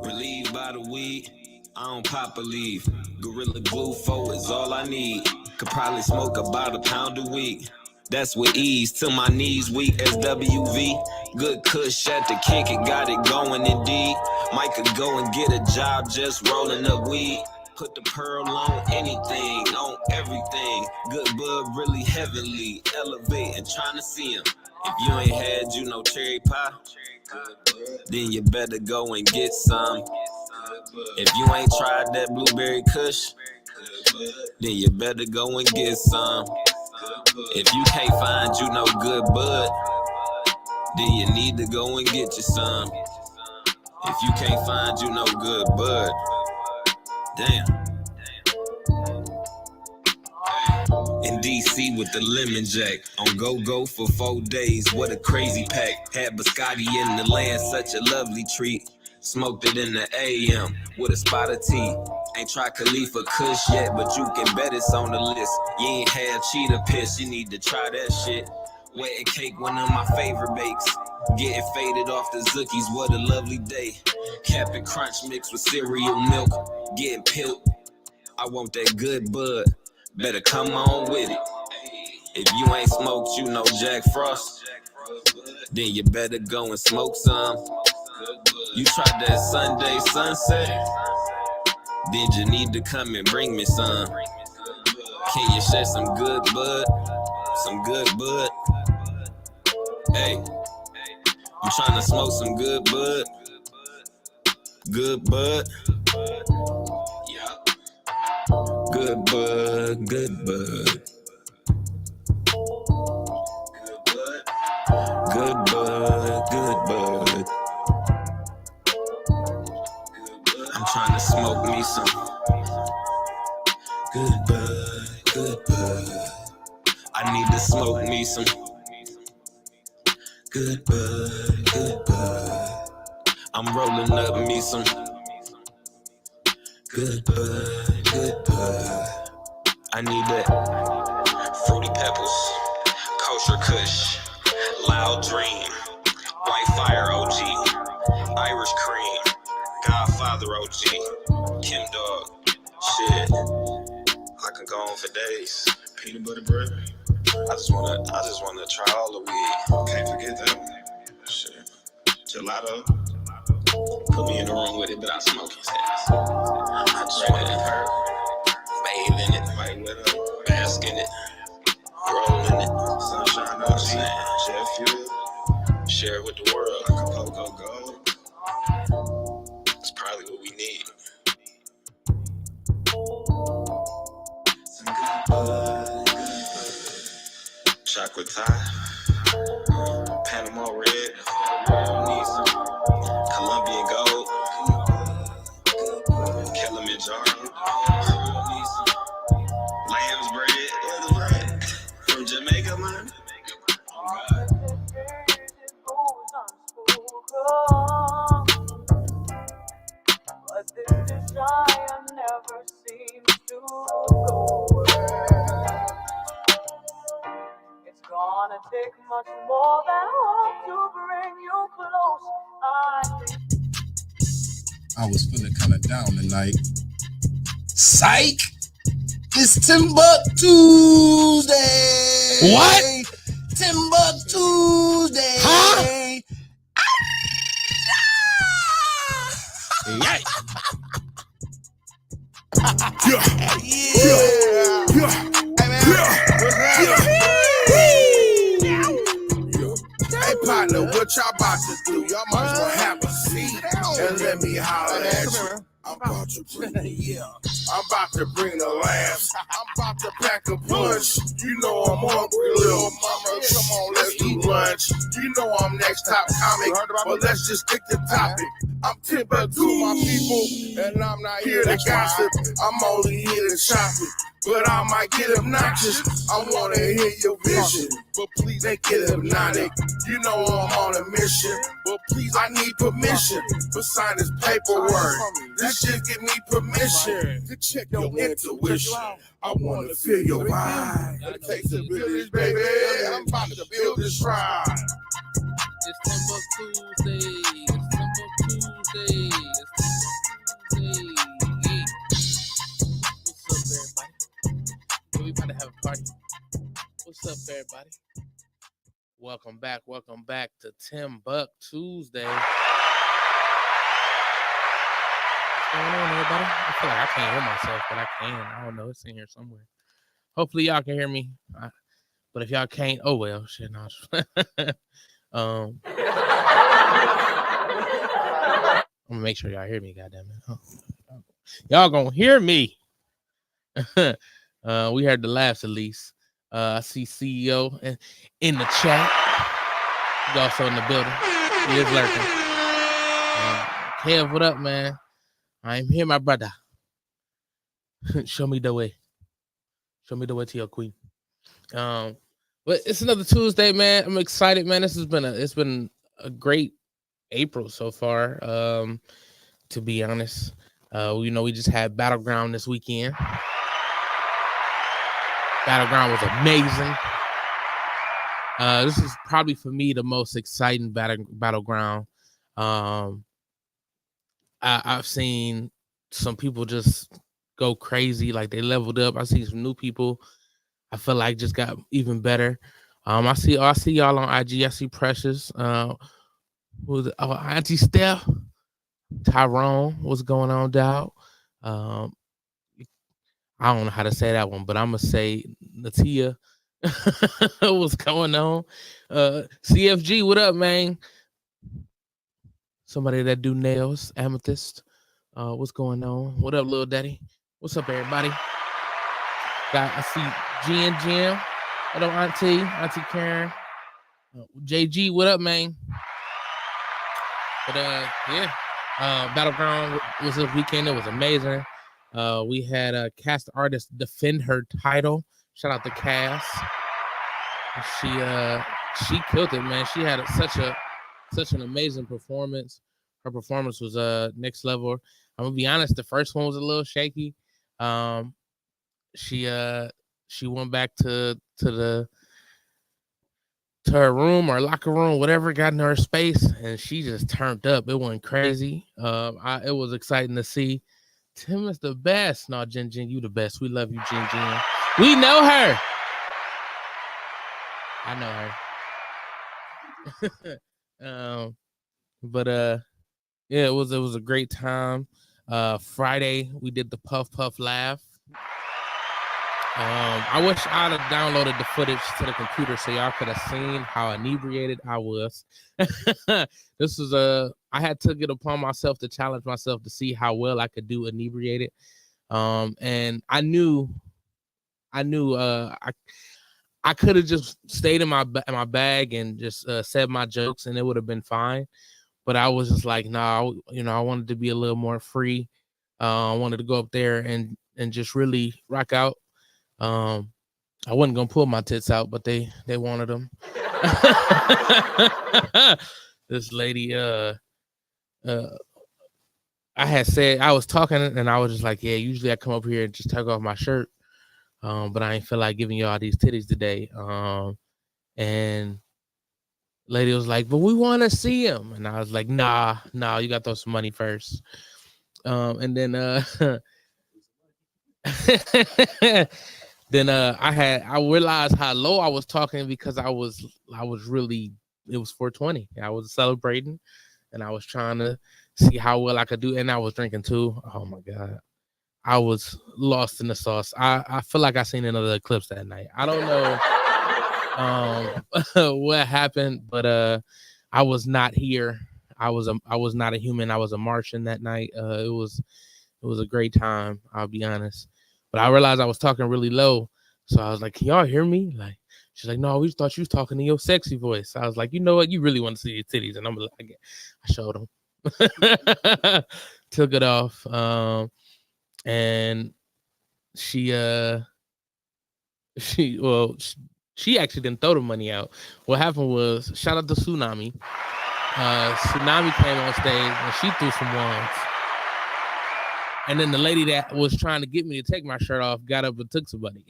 Relieved by the weed, I don't pop a leaf. Gorilla Glue 4 is all I need. Could probably smoke about a pound a week. That's with ease, till my knees weak. SWV, good kush at the kick, it got it going indeed. Might could go and get a job just rolling up weed. Put the pearl on anything, on everything. Good bud, really heavenly, elevating, trying to see him. If you ain't had, you know, cherry pie, then you better go and get some. If you ain't tried that blueberry kush, then you better go and get some. If you can't find you no good bud, then you need to go and get you some. If you can't find you no good bud, damn. In DC with the lemon jack, on go for 4 days, what a crazy pack. Had biscotti in the land, such a lovely treat. Smoked it in the AM with a spot of tea. Ain't tried Khalifa Kush yet, but you can bet it's on the list. You ain't had cheetah piss, you need to try that shit. Wetting cake, one of my favorite bakes. Getting faded off the Zookies, what a lovely day. Cap'n Crunch mixed with cereal milk. Getting pilled, I want that good bud. Better come on with it. If you ain't smoked, you know Jack Frost, then you better go and smoke some. You tried that Sunday sunset, then you need to come and bring me some. Can you share some good bud? Some good bud? Hey, you trying to smoke some good bud? Good bud? Good bud, good bud. Good bud, good bud. I'm trying to smoke me some good bud, good bud. I need to smoke me some good bud, good bud. I'm rolling up me some good bud, good bud. I need that Fruity Pebbles, Kosher Kush, Loud Dream, White Fire OG, Irish Cream, Godfather OG, Kim Dog. Shit, I can go on for days. Peanut butter bread. I just wanna try all the weed. Can't forget that. Shit, gelato. Put me in the room with it, but I smoke his ass. I just wanna bathe in it, fight with it, bask in it, roll in it. Sunshine OG, jet fuel. Share it with the world. Acapulco Gold. That's probably what we need. Chocolate tie, Panama red, Colombian gold, Kilimanjaro, lamb's bread, from Jamaica, man. But this desire never seems to go away. It's gonna take much more than hope to bring you close. I was feeling kind of down tonight. Psych! It's TimbukTuesday! What? TimbukTuesday! Huh? Hey partner, what y'all about to do? Y'all might as well have a seat and let me holler at you. I'm about to bring I'm about to bring the laughs. I'm about to pack a punch. You know I'm hungry, little mama. Come on, let's do lunch. You know I'm next top comic, but let's just stick to topic. I'm Timbuktu, my people, and I'm not here to gossip. I'm only here to shop it, but I might get obnoxious. I wanna hear your vision, but please make it hypnotic. You know I'm on a mission, but please I need permission to sign this paperwork. This shit give me permission to check your intuition. I wanna feel your vibe. It takes a village, baby. I'm about to build this shrine. It's TimbukTuesday. It's TimbukTuesday. What's up, everybody? We about to have a party. What's up, everybody? Welcome back to TimbukTuesday. What's going on, everybody? I feel like I can't hear myself, but I can. I don't know. It's in here somewhere. Hopefully, y'all can hear me. But if y'all can't, oh well, shit. No. I'm gonna make sure y'all hear me. Goddamn it! Oh. Y'all gonna hear me. We heard the laughs at least. I see CEO in the chat. He's also in the building. He is lurking. Kev, what up, man? I'm here, my brother. Show me the way. Show me the way to your queen. But it's another Tuesday, man. I'm excited, man. It's been a great April so far. To be honest, we just had Battleground this weekend. Battleground was amazing. This is probably for me the most exciting Battleground. I've seen some people just go crazy, like they leveled up. I see some new people. I feel like just got even better. I see y'all on IG. I see Precious. Auntie Steph, Tyrone. What's going on, dog? I don't know how to say that one, but I'm gonna say Natia. What's going on? CFG, what up, man? Somebody that do nails, Amethyst. What's going on? What up, little daddy? What's up, everybody? I see Jen Jim. What up, Auntie Karen? JG, what up, man? But yeah, Battleground was this weekend. It was amazing. We had Cast Artist defend her title. Shout out to Cass. She killed it, man. She had such an amazing performance. Her performance was next level. I'm gonna be honest, the first one was a little shaky. She went back to her room or locker room, whatever, got in her space, and she just turned up. It went crazy. It was exciting to see. Tim is the best. No, Jen, you the best. We love you, Jen. We know her. I know her. But yeah, it was a great time. Friday we did the Puff Laugh. I wish I'd have downloaded the footage to the computer so y'all could have seen how inebriated I was. This was I had took it upon myself to challenge myself to see how well I could do inebriated. And I knew I could have just stayed in my bag and just said my jokes and it would have been fine. But I was just like, nah, I wanted to be a little more free. I wanted to go up there and just really rock out. I wasn't gonna pull my tits out, but they wanted them. This lady, I had said I was talking and I was just like, yeah, usually I come up here and just take off my shirt. But I ain't feel like giving y'all these titties today. And lady was like, but we want to see him. And I was like, nah, you got to throw some money first. And then I realized how low I was talking because I was really, it was 420. I was celebrating and I was trying to see how well I could do. And I was drinking too. Oh my God. I was lost in the sauce. I feel like I seen another eclipse that night. I don't know what happened, but I was not here. I was not a human. I was a Martian that night. It was a great time. I'll be honest. But I realized I was talking really low, so I was like, "Can y'all hear me?" Like, she's like, "No, we just thought you was talking in your sexy voice." I was like, "You know what? You really want to see your titties?" And I'm like, I showed them, took it off. And she actually didn't throw the money out. What happened was, shout out to Tsunami. Tsunami came on stage and she threw some ones. And then the lady that was trying to get me to take my shirt off got up and took somebody.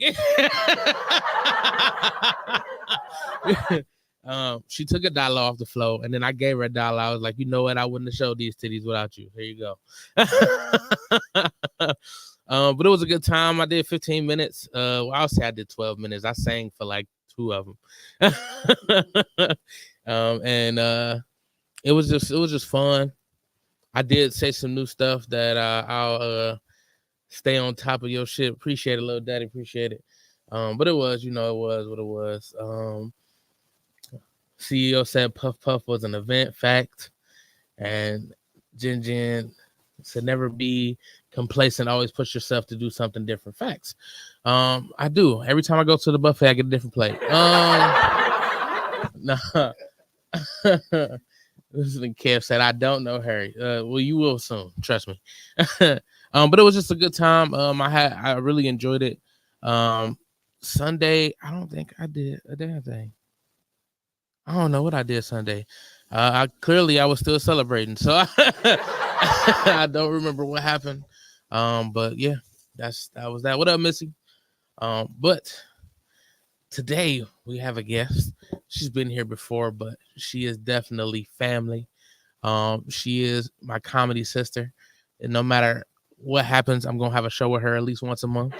She took $1 off the floor, and then I gave her $1. I was like, you know what? I wouldn't have showed these titties without you. Here you go. But it was a good time. I did 15 minutes. I'll say I did 12 minutes. I sang for like 2 of them. And it was just fun. I did say some new stuff that I'll stay on top of your shit. Appreciate it, little daddy. Appreciate it. But it was, it was what it was. CEO said Puff Puff was an event, fact. And Jin said never be complacent. Always push yourself to do something different. Facts. I do. Every time I go to the buffet, I get a different plate. Nah. Kev said, I don't know Harry. Well, you will soon. Trust me. But it was just a good time. I really enjoyed it. Sunday, I don't think I did a damn thing. I don't know what I did Sunday. I was still celebrating, so I don't remember what happened. But yeah, that was that. What up, Missy? But today we have a guest. She's been here before, but she is definitely family. She is my comedy sister, and no matter what happens, I'm gonna have a show with her at least once a month.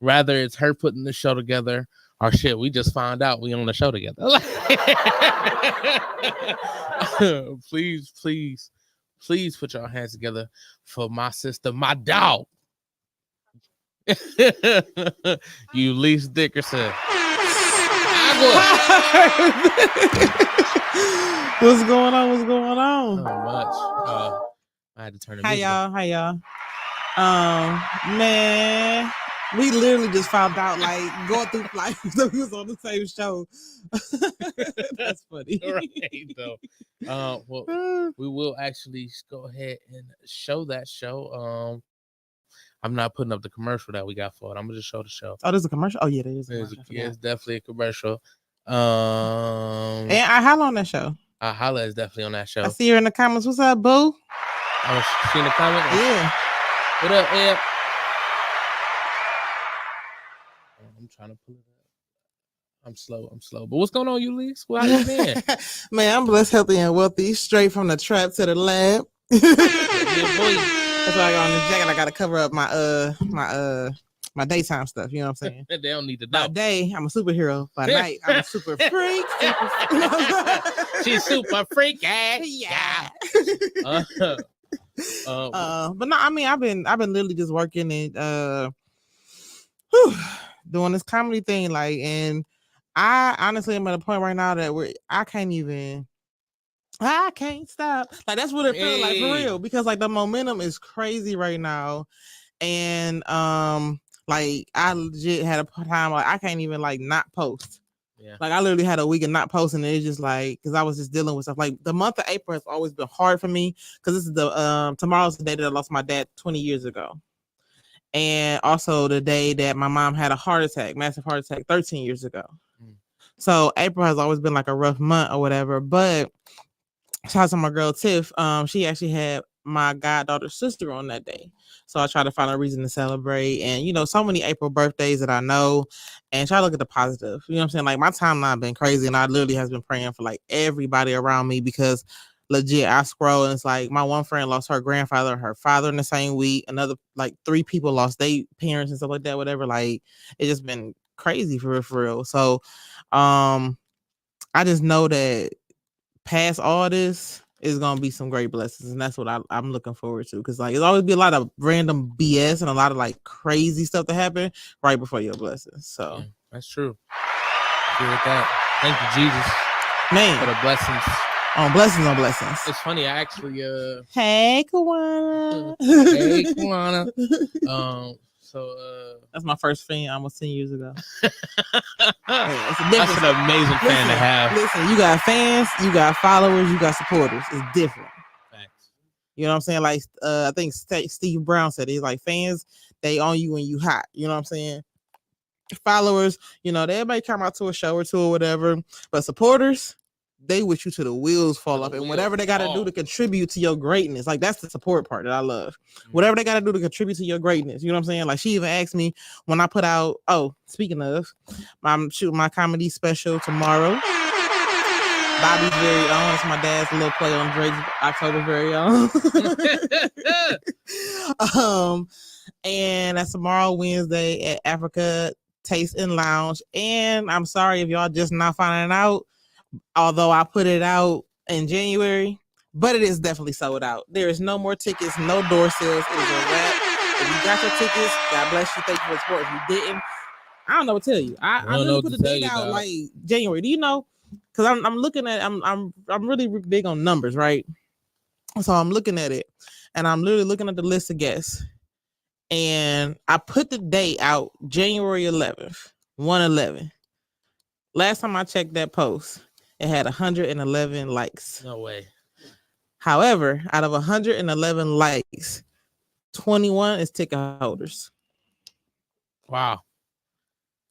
Rather it's her putting the show together, or shit, we just found out we on the show together. Please put your hands together for my sister, my dog. Eulise Dickerson. What's going on? Not much. I had to turn it. Hi y'all. Man, we literally just found out, like, going through flights, so we was on the same show. That's funny. Right, though. Well, we will actually go ahead and show that show. I'm not putting up the commercial that we got for it. I'm gonna just show the show. Oh, there's a commercial? Oh, yeah, there is. It's definitely a commercial. And I holla on that show. Holla is definitely on that show. I see her in the comments. What's up, boo? Oh, she in the comments? Yeah. What up, Ed? I'm trying to pull it up. I'm slow. But what's going on, Eulise? How you been? Man, I'm blessed, healthy, and wealthy. Straight from the trap to the lab. Yeah, boy. That's why I got on this jacket. I gotta cover up my daytime stuff. You know what I'm saying? They don't need to know. By day, I'm a superhero. By night, I'm a super freak. She's super freaky. Yeah. But no, I mean, I've been literally just working and doing this comedy thing, like, and I honestly am at a point right now that I can't stop. Like, that's what it feels like, for real, because like the momentum is crazy right now, and like I legit had a time like I can't even like not post. Yeah. Like I literally had a week of not posting, and it's just like because I was just dealing with stuff. Like the month of April has always been hard for me because this is the tomorrow's the day that I lost my dad 20 years ago, and also the day that my mom had a massive heart attack 13 years ago. So April has always been like a rough month or whatever. But shout out to my girl Tiff. She actually had my goddaughter's sister on that day. So I try to find a reason to celebrate. And, so many April birthdays that I know, and try to look at the positive. You know what I'm saying? Like my timeline been crazy, and I literally has been praying for like everybody around me because legit I scroll and it's like my one friend lost her grandfather and her father in the same week. Another like 3 people lost their parents and stuff like that, whatever. Like it's just been crazy for real. So I just know that past all this is gonna be some great blessings, and that's what I'm looking forward to. Because like it's always be a lot of random BS and a lot of like crazy stuff to happen right before your blessings. So yeah, that's true. Agree with that. Thank you, Jesus, man, for the blessings. On blessings. It's funny. I actually hey Kawana. Hey Kawana. So that's my first fan almost 10 years ago. That's an amazing fan to have. Listen, you got fans, you got followers, you got supporters. It's different. Thanks. You know what I'm saying? Like I think Steve Brown said he's like fans, they on you when you hot. You know what I'm saying? Followers, they may come out to a show or two or whatever, but supporters, they with you till the wheels fall off, and wheels whatever they got to do to contribute to your greatness, like that's the support part that I love. Whatever they got to do to contribute to your greatness, you know what I'm saying? Like she even asked me when I put out. Oh, speaking of, I'm shooting my comedy special tomorrow. Bobby's very own. It's my dad's little play on Drake's October very own. And that's tomorrow, Wednesday, at Africa Taste and Lounge. And I'm sorry if y'all just not finding out, although I put it out in January, but it is definitely sold out. There is no more tickets, no door sales. It is a wrap. If you got your tickets, God bless you. Thank you for the support. If you didn't, I don't know what to tell you. I really put the date out like January. Do you know? Because I'm looking at I'm really big on numbers, right? So I'm looking at it, and I'm literally looking at the list of guests, and I put the date out January 11th, 1/11. Last time I checked that post, it had 111 likes. No way. However, out of 111 likes, 21 is ticket holders. Wow.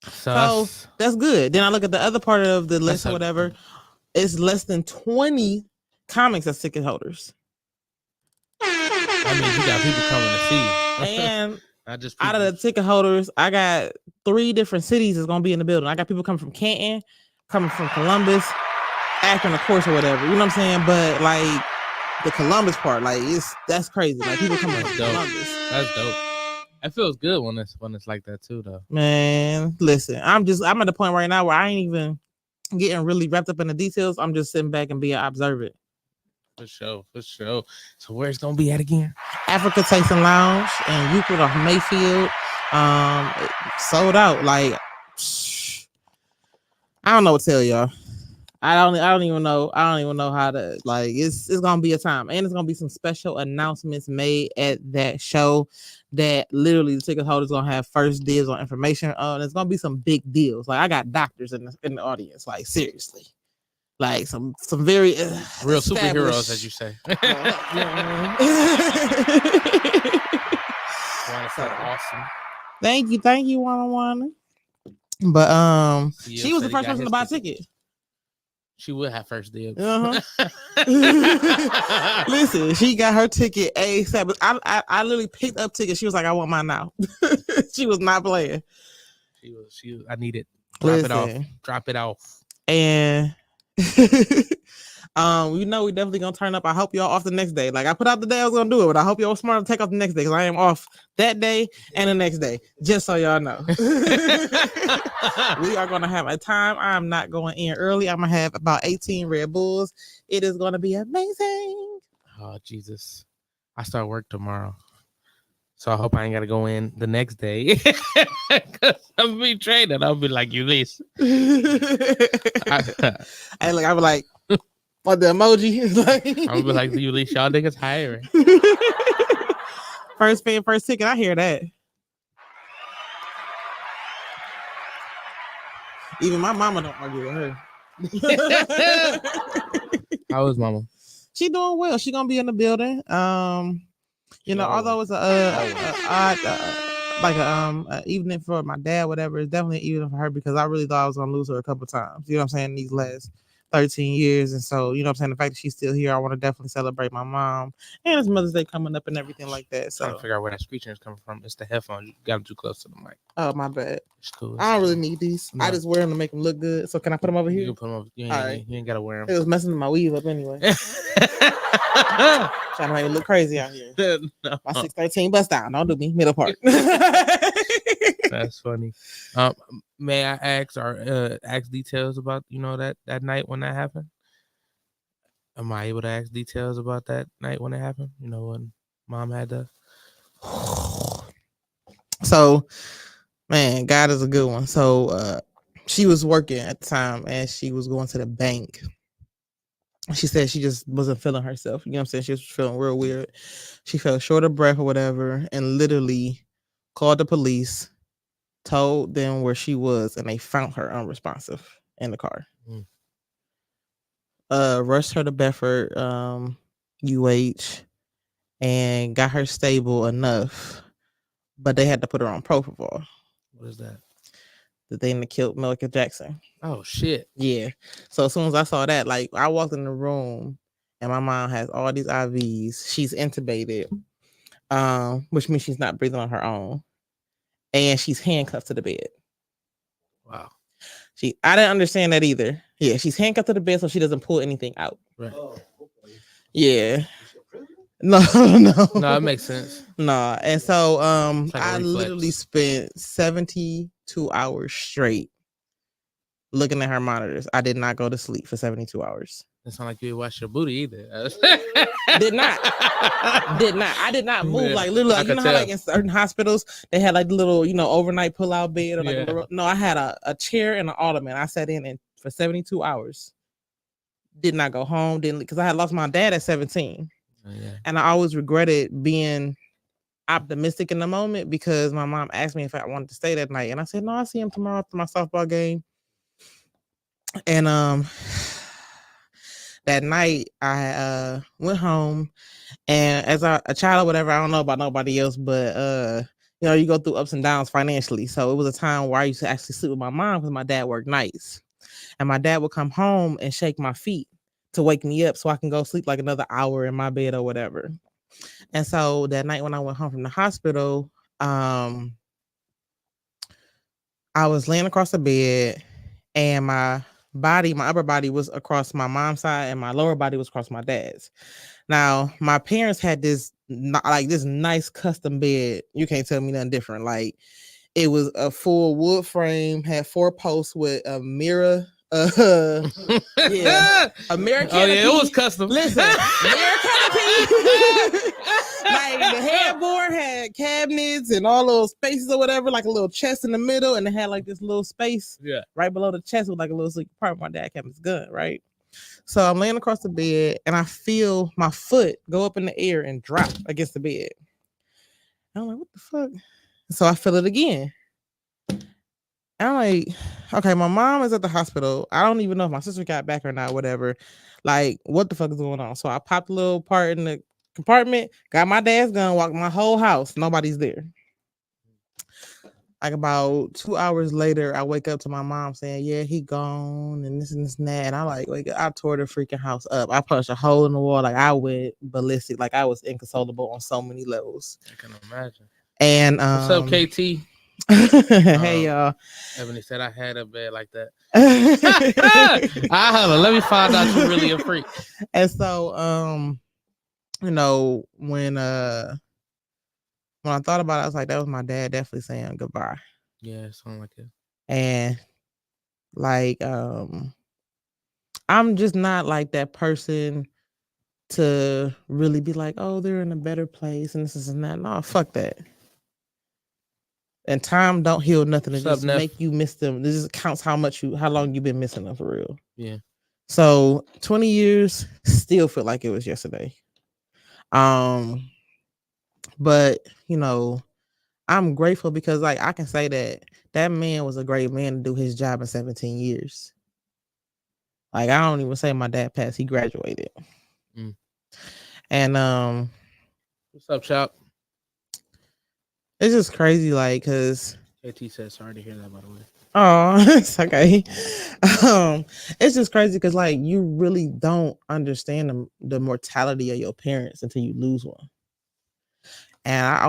So that's good. Then I look at the other part of the list or whatever. It's less than 20 comics as ticket holders. That means you got people coming to see. And not just out of the ticket holders, I got 3 different cities that's gonna be in the building. I got people coming from Canton, coming from Columbus, Akron, of course, or whatever. You know what I'm saying? But like the Columbus part, like that's crazy. Like people coming from Columbus. That's dope. It feels good when it's like that too, though. Man, listen, I'm at the point right now where I ain't even getting really wrapped up in the details. I'm just sitting back and being observant. For sure. So where's it gonna be at again? Africa Taste and Lounge in Euclid off Mayfield. Sold out. Like I don't know what to tell y'all. I don't even know how to, like, it's gonna be a time, and it's gonna be some special announcements made at that show that literally the ticket holders gonna have first dibs on information. There's gonna be some big deals. Like I got doctors in the audience, like seriously, like some very real superheroes, as you say. Awesome. Thank you, one. But she was the first person to buy a ticket. She would have first dibs. Listen, she got her ticket ASAP. I literally picked up tickets. She was like, "I want mine now." She was not playing. She was. I need it. Drop it off. And we definitely gonna turn up. I hope y'all off the next day. Like I put out the day I was gonna do it, but I hope y'all smart to take off the next day because I am off that day and the next day. Just so y'all know, we are gonna have a time. I'm not going in early. I'm gonna have about 18 Red Bulls. It is gonna be amazing. Oh Jesus! I start work tomorrow, so I hope I ain't gotta go in the next day. Cause I'm gonna be trained. I'll be like Eulise. I be like. What the emoji is like? I'm gonna be like Eulise, y'all niggas hiring. First fan, first ticket. I hear that. Even my mama don't argue with her. How is mama? She doing well. She gonna be in the building. Although it's a evening for my dad, whatever, it's definitely an evening for her because I really thought I was gonna lose her a couple times. You know what I'm saying? These last 13 years, and so you know what I'm saying, the fact that she's still here, I want to definitely celebrate my mom, and it's Mother's Day coming up and everything like that. So trying to figure out where that screeching is coming from. It's the headphones. You got them too close to the mic. Oh, my bad. It's cool. I don't really need these. No. I just wear them to make them look good. So can I put them over here? You can put them over. You ain't gotta wear them. It was messing with my weave up anyway. Trying to make it look crazy out here. No. My 613 bust down. Don't do me. Middle part. That's funny. May I ask ask details about that night when that happened? Am I able to ask details about that night when it happened? When mom had to. So, man, God is a good one. So, she was working at the time, and she was going to the bank. She said she just wasn't feeling herself. You know what I'm saying? She was feeling real weird. She felt short of breath or whatever, and literally called the police, told them where she was, and they found her unresponsive in the car. Rushed her to Bedford UH and got her stable enough, but they had to put her on propofol. What is that? the thing that killed Michael Jackson. Oh shit. Yeah. So as soon as I saw that, like I walked in the room and my mom has all these IVs. She's intubated, which means she's not breathing on her own. And she's handcuffed to the bed. Wow. I didn't understand that either. Yeah, she's handcuffed to the bed so she doesn't pull anything out. Right. Yeah. No, no. No, it makes sense. No. And so like a I reflex. literally spent 72 hours straight looking at her monitors. I did not go to sleep for 72 hours. It's not like you watch your booty either. Did not. I did not move. Yeah, Like literally, I like, you could know how tell. like in certain hospitals they had like the little, overnight pull-out bed or like Yeah. a little, no, I had a chair and an ottoman. I sat in and for 72 hours. Did not go home, because I had lost my dad at 17. Oh, yeah. And I always regretted being optimistic in the moment because my mom asked me if I wanted to stay that night. And I said, no, I'll see him tomorrow after my softball game. And that night I went home, and as a child or whatever, I don't know about nobody else, but you go through ups and downs financially. So it was a time where I used to actually sleep with my mom because my dad worked nights. And my dad would come home and shake my feet to wake me up so I can go sleep like another hour in my bed or whatever. And so that night when I went home from the hospital, I was laying across the bed and my upper body was across my mom's side and my lower body was across my dad's. Now, my parents had this nice custom bed. You can't tell me nothing different. Like, it was a full wood frame, had 4 posts with a mirror. Yeah, a mirror canopy. Oh yeah, it was custom. Listen, mirror canopy. Like the headboard had cabinets and all those spaces or whatever, like a little chest in the middle, and it had like this little space right below the chest with like a little secret part where my dad kept his gun, right? So I'm laying across the bed and I feel my foot go up in the air and drop against the bed. I'm like, what the fuck? So I feel it again. I'm like, okay, my mom is at the hospital. I don't even know if my sister got back or not, whatever. Like, what the fuck is going on? So I popped a little part in the compartment, got my dad's gun, walked my whole house. Nobody's there. Like about 2 hours later, I wake up to my mom saying, yeah, he gone and this and this and that. And I like, wake up, I tore the freaking house up. I punched a hole in the wall. Like I went ballistic. Like I was inconsolable on so many levels. I can imagine. And what's up, KT? Hey y'all. Ebony said I had a bed like that. Let me find out you're really a freak. And so when I thought about it, I was like, that was my dad definitely saying goodbye. Yeah, it sounded like it. And like I'm just not like that person to really be like, oh, they're in a better place and this and that. No, fuck that. And time don't heal nothing. It just make you miss them. This just counts how long you've been missing them for real. Yeah. So 20 years still feel like it was yesterday. But I'm grateful because like I can say that man was a great man to do his job in 17 years. Like I don't even say my dad passed, he graduated. And what's up, Chop? It's just crazy, like, cause KT said sorry to hear that, by the way. Oh, it's okay. It's just crazy because like you really don't understand the mortality of your parents until you lose one. And I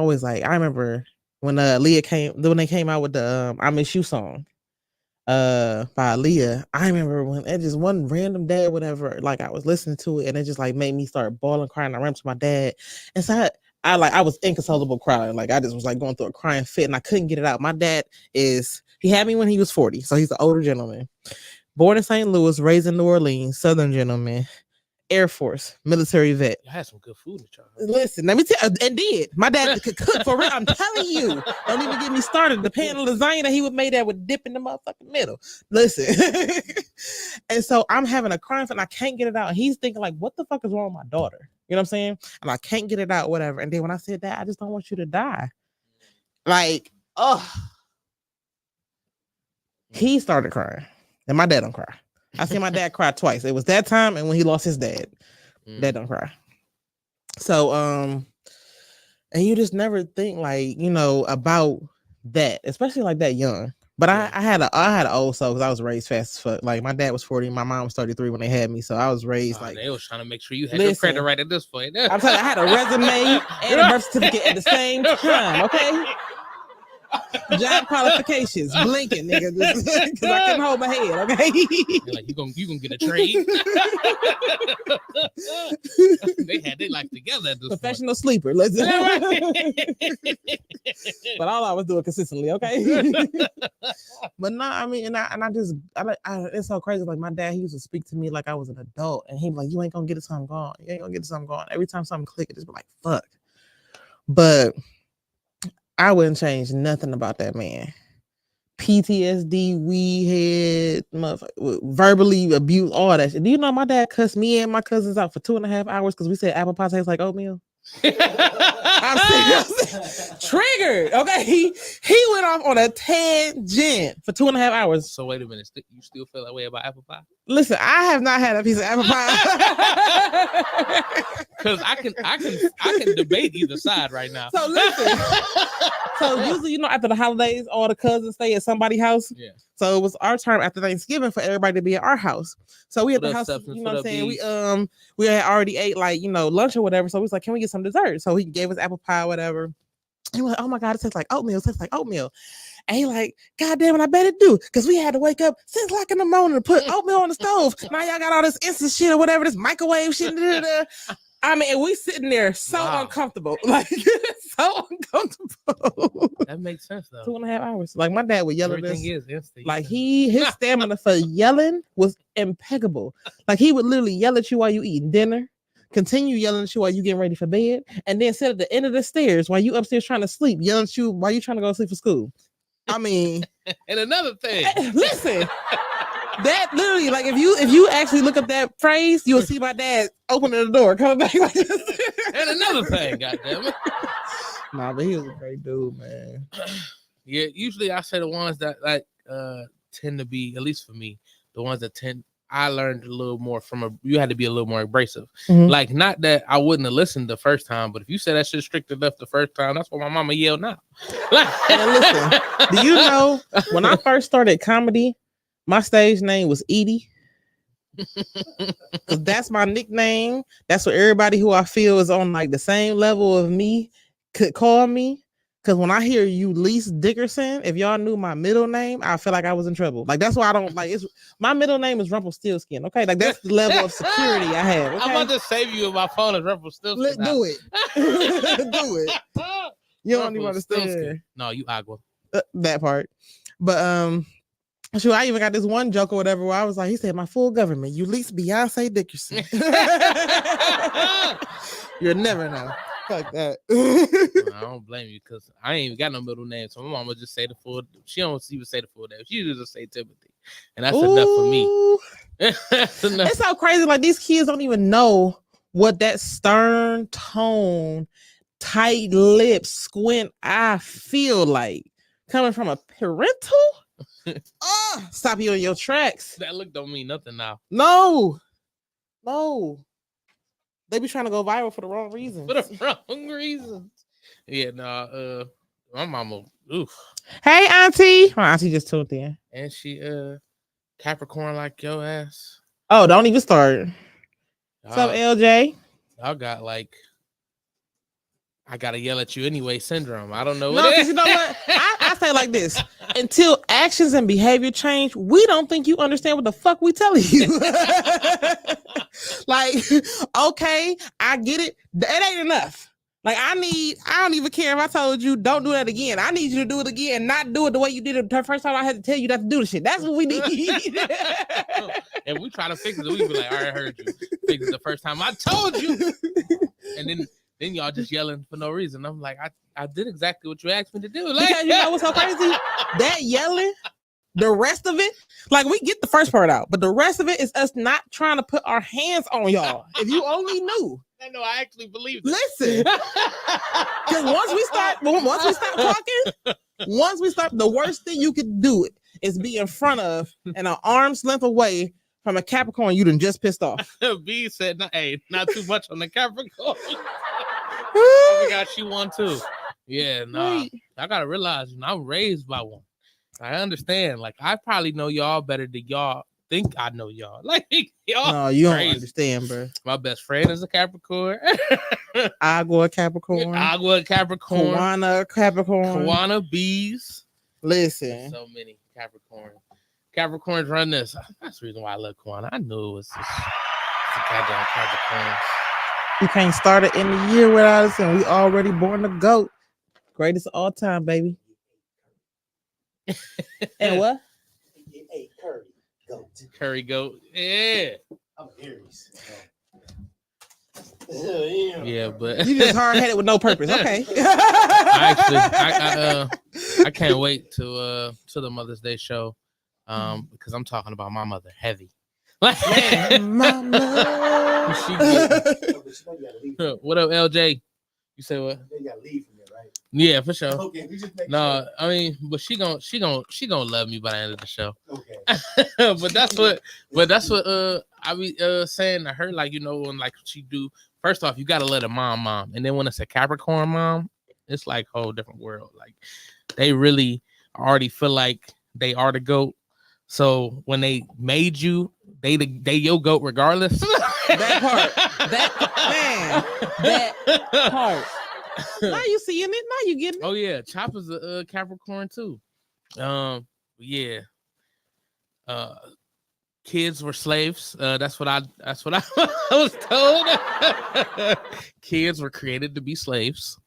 remember when they came out with the I Miss You song by Aaliyah. I remember when it just one random day or whatever, like I was listening to it and it just like made me start bawling, crying. I ran to my dad. And so I was inconsolable crying. Like I just was like going through a crying fit and I couldn't get it out. My dad he had me when he was 40. So he's an older gentleman. Born in St. Louis, raised in New Orleans, Southern gentleman, Air Force, military vet. You had some good food at y'all. Listen, let me tell you, and did. My dad could cook for real. I'm telling you. Don't even get me started. The pan of lasagna that he would make that would dip in the motherfucking middle. Listen. And so I'm having a crying fit and I can't get it out. And he's thinking like, what the fuck is wrong with my daughter? You know what I'm saying? And I can't get it out, whatever. And then when I said that, I just don't want you to die. Like, he started crying. And my dad don't cry. I seen my dad cry twice. It was that time and when he lost his dad. Dad don't cry. So, and you just never think like, about that, especially like that young, But I had an old soul because I was raised fast as fuck. Like my dad was 40, my mom was 33 when they had me, so I was raised like they was trying to make sure you had your credit right at this point. I'm telling you, I had a resume and a birth certificate at the same time. Okay. Job qualifications, blinking, nigga, because I couldn't hold my head. Okay, you're like you gonna get a trade. They had their life together at this professional sleeper. Let's but all I was doing consistently, okay. But no, I mean, it's so crazy. Like my dad, he used to speak to me like I was an adult, and he'd be like, "You ain't gonna get it, something going. You ain't gonna get it, something going." Every time something clicked, it just be like, "Fuck." But I wouldn't change nothing about that man. PTSD, weed head, verbally abused, all that shit. Do you know my dad cussed me and my cousins out for 2.5 hours because we said apple pie tastes like oatmeal? I'm serious. Triggered. Okay, he went off on a tangent for 2.5 hours. So wait a minute, you still feel that way about apple pie? Listen, I have not had a piece of apple pie. Because I can debate either side right now. So listen. So usually, after the holidays, all the cousins stay at somebody's house. Yeah. So it was our turn after Thanksgiving for everybody to be at our house. So we at the house, you know what I'm saying? We had already ate lunch or whatever. So we was like, can we get some dessert? So he gave us apple pie, whatever. And we're like, oh my God, it tastes like oatmeal. It tastes like oatmeal. And he like, God damn it, I bet it do. Because we had to wake up 6 o'clock in the morning to put oatmeal on the stove. Now y'all got all this instant shit or whatever, this microwave shit. I mean, we sitting there so uncomfortable. Like, so uncomfortable. That makes sense, though. 2.5 hours. Like, my dad would yell at us. Everything is instant. Like, his stamina for yelling was impeccable. Like, he would literally yell at you while you eating dinner, continue yelling at you while you getting ready for bed, and then sit at the end of the stairs while you upstairs trying to sleep, yelling at you while you trying to go to sleep for school. I mean. And another thing. Listen. That literally, like, if you actually look up that phrase, you'll see my dad opening the door, coming back like this. And another thing, goddammit. Nah, but he was a great dude, man. Yeah, usually I say the ones that tend to be, at least for me, the ones that I learned a little more you had to be a little more abrasive. Mm-hmm. Like, not that I wouldn't have listened the first time, but if you said that shit strict enough the first time, that's why my mama yelled now. And listen, do you know when I first started comedy, my stage name was Edie. Because that's my nickname. That's what everybody who I feel is on like the same level of me could call me. Because when I hear Eulise Dickerson, if y'all knew my middle name, I feel like I was in trouble. Like, that's why I don't like my middle name is Rumpelstiltskin. Okay, like that's the level of security I have. Okay? I'm about to save you in my phone as Rumpelstiltskin. Let's do it. Do it. You don't even understand. No, you agua. That part. But sure, I even got this one joke or whatever where I was like, he said, my full government, Eulise Beyonce Dickerson. You'll never know. Fuck that. I don't blame you because I ain't even got no middle name. So my mama just say the full. She don't even say the full name. She just say Timothy, and that's enough for me. That's enough. It's so crazy. Like, these kids don't even know what that stern tone, tight lips, squint eye feel like coming from a parental. Stop you in your tracks. That look don't mean nothing now. No. They be trying to go viral for the wrong reasons. For the wrong reasons. Yeah, nah, my mama, oof. Hey, auntie. My auntie just tuned in. And she Capricorn like your ass. Oh, don't even start. What's up, LJ? Y'all got like I gotta yell at you anyway syndrome. I don't know. No, because you know what? I say like this. Until actions and behavior change, we don't think you understand what the fuck we telling you. Like, okay, I get it. It ain't enough. Like, I don't even care if I told you don't do that again. I need you to do it again, not do it the way you did it the first time I had to tell you not to do the shit. That's what we need. And we try to fix it. We be like, all right, I heard you. Fix it the first time I told you. And then y'all just yelling for no reason. I'm like, I did exactly what you asked me to do. Like, because you know what's so crazy? That yelling, the rest of it, like, we get the first part out, but the rest of it is us not trying to put our hands on y'all. If you only knew. I know, I actually believe it. Listen, because once we start talking, once we start, the worst thing you could do it is be in front of and an arm's length away from a Capricorn you done just pissed off. B said, hey, not too much on the Capricorn. I forgot she won too. Yeah, nah. Right. I gotta realize, I'm raised by one. I understand. Like, I probably know y'all better than y'all think I know y'all. Like, y'all. No, you crazy. don't understand, bro. My best friend is a Capricorn. Agua Capricorn. Agua Capricorn. Kawana Capricorn. Kawana Bees. Listen. There's so many Capricorn. Capricorns run this. That's the reason why I love Kawana. I knew it was just the goddamn Capricorns. You can't start it in the year without us, and we already born the GOAT. Greatest of all time, baby. And what? Hey, Curry, goat. Curry goat. Yeah. I'm Aries. Yeah, but You just hard headed with no purpose. Okay. I can't wait to the Mother's Day show. Because I'm talking about my mother heavy. Mama. What up, LJ? You say what? You gotta leave from there, right? Yeah, for sure. Okay, we just make No, I mean, but she gonna love me by the end of the show. Okay. but that's what I be saying to her, like, you know, when like she do. First off, you gotta let a mom, and then when it's a Capricorn mom, it's like a whole different world. Like, they really already feel like they are the GOAT. So when they made you, they your GOAT regardless. That part. That part. Now you seeing it. Now you getting it. Oh yeah, Chopper's a Capricorn too. Yeah. Kids were slaves. That's what I was told. Kids were created to be slaves.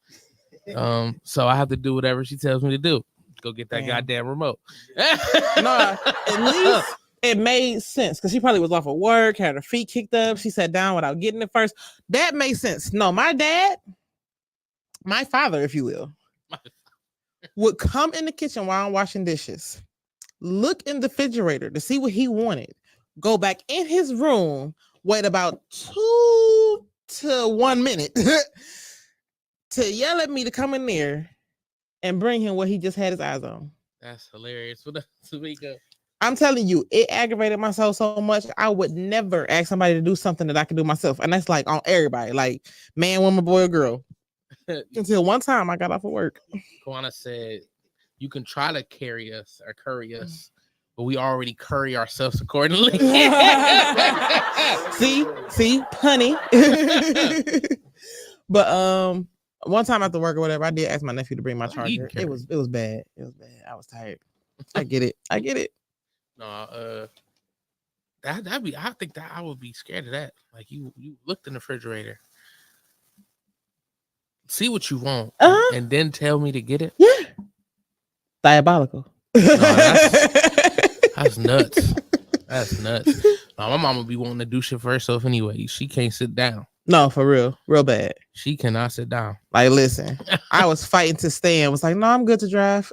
So I have to do whatever she tells me to do. Go get that goddamn remote. No, at least it made sense because she probably was off of work, had her feet kicked up. She sat down without getting it first. That made sense. No, my dad, my father, if you will, would come in the kitchen while I'm washing dishes, look in the refrigerator to see what he wanted, go back in his room, wait about 2 to 1 minute to yell at me to come in there and bring him what he just had his eyes on. That's hilarious. What Tamika? I'm telling you, it aggravated my soul so much. I would never ask somebody to do something that I can do myself. And that's like on everybody, like man, woman, boy, or girl. Until one time I got off of work. Kawana said, you can try to carry us or curry us, but we already curry ourselves accordingly. see, punny. But one time after work or whatever, I did ask my nephew to bring my charger. It was bad. It was bad. I was tired. I get it. No, that'd be. I think that I would be scared of that. Like you looked in the refrigerator, see what you want, and then tell me to get it. Yeah, diabolical. No, that's nuts. That's nuts. No, my mama be wanting to do shit for herself anyway. She can't sit down. No, for real bad. She cannot sit down. Like, listen, I was fighting to stand. Was like, no, I'm good to drive.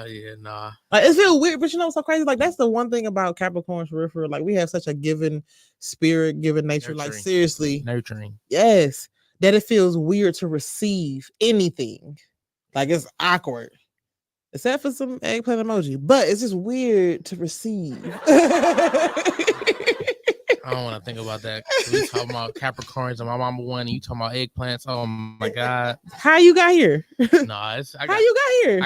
Yeah, nah. Like, it feels weird, but you know what's so crazy? Like, that's the one thing about Capricorns, for real. Like, we have such a given spirit, given nature. Nurturing. Like, seriously, Nurturing. yes, that it feels weird to receive anything. Like, it's awkward. Except for some eggplant emoji, but it's just weird to receive. I don't want to think about that. We talking about Capricorns and my mama one, and you talking about eggplants. Oh my god! How you got here? Nah, how you got here?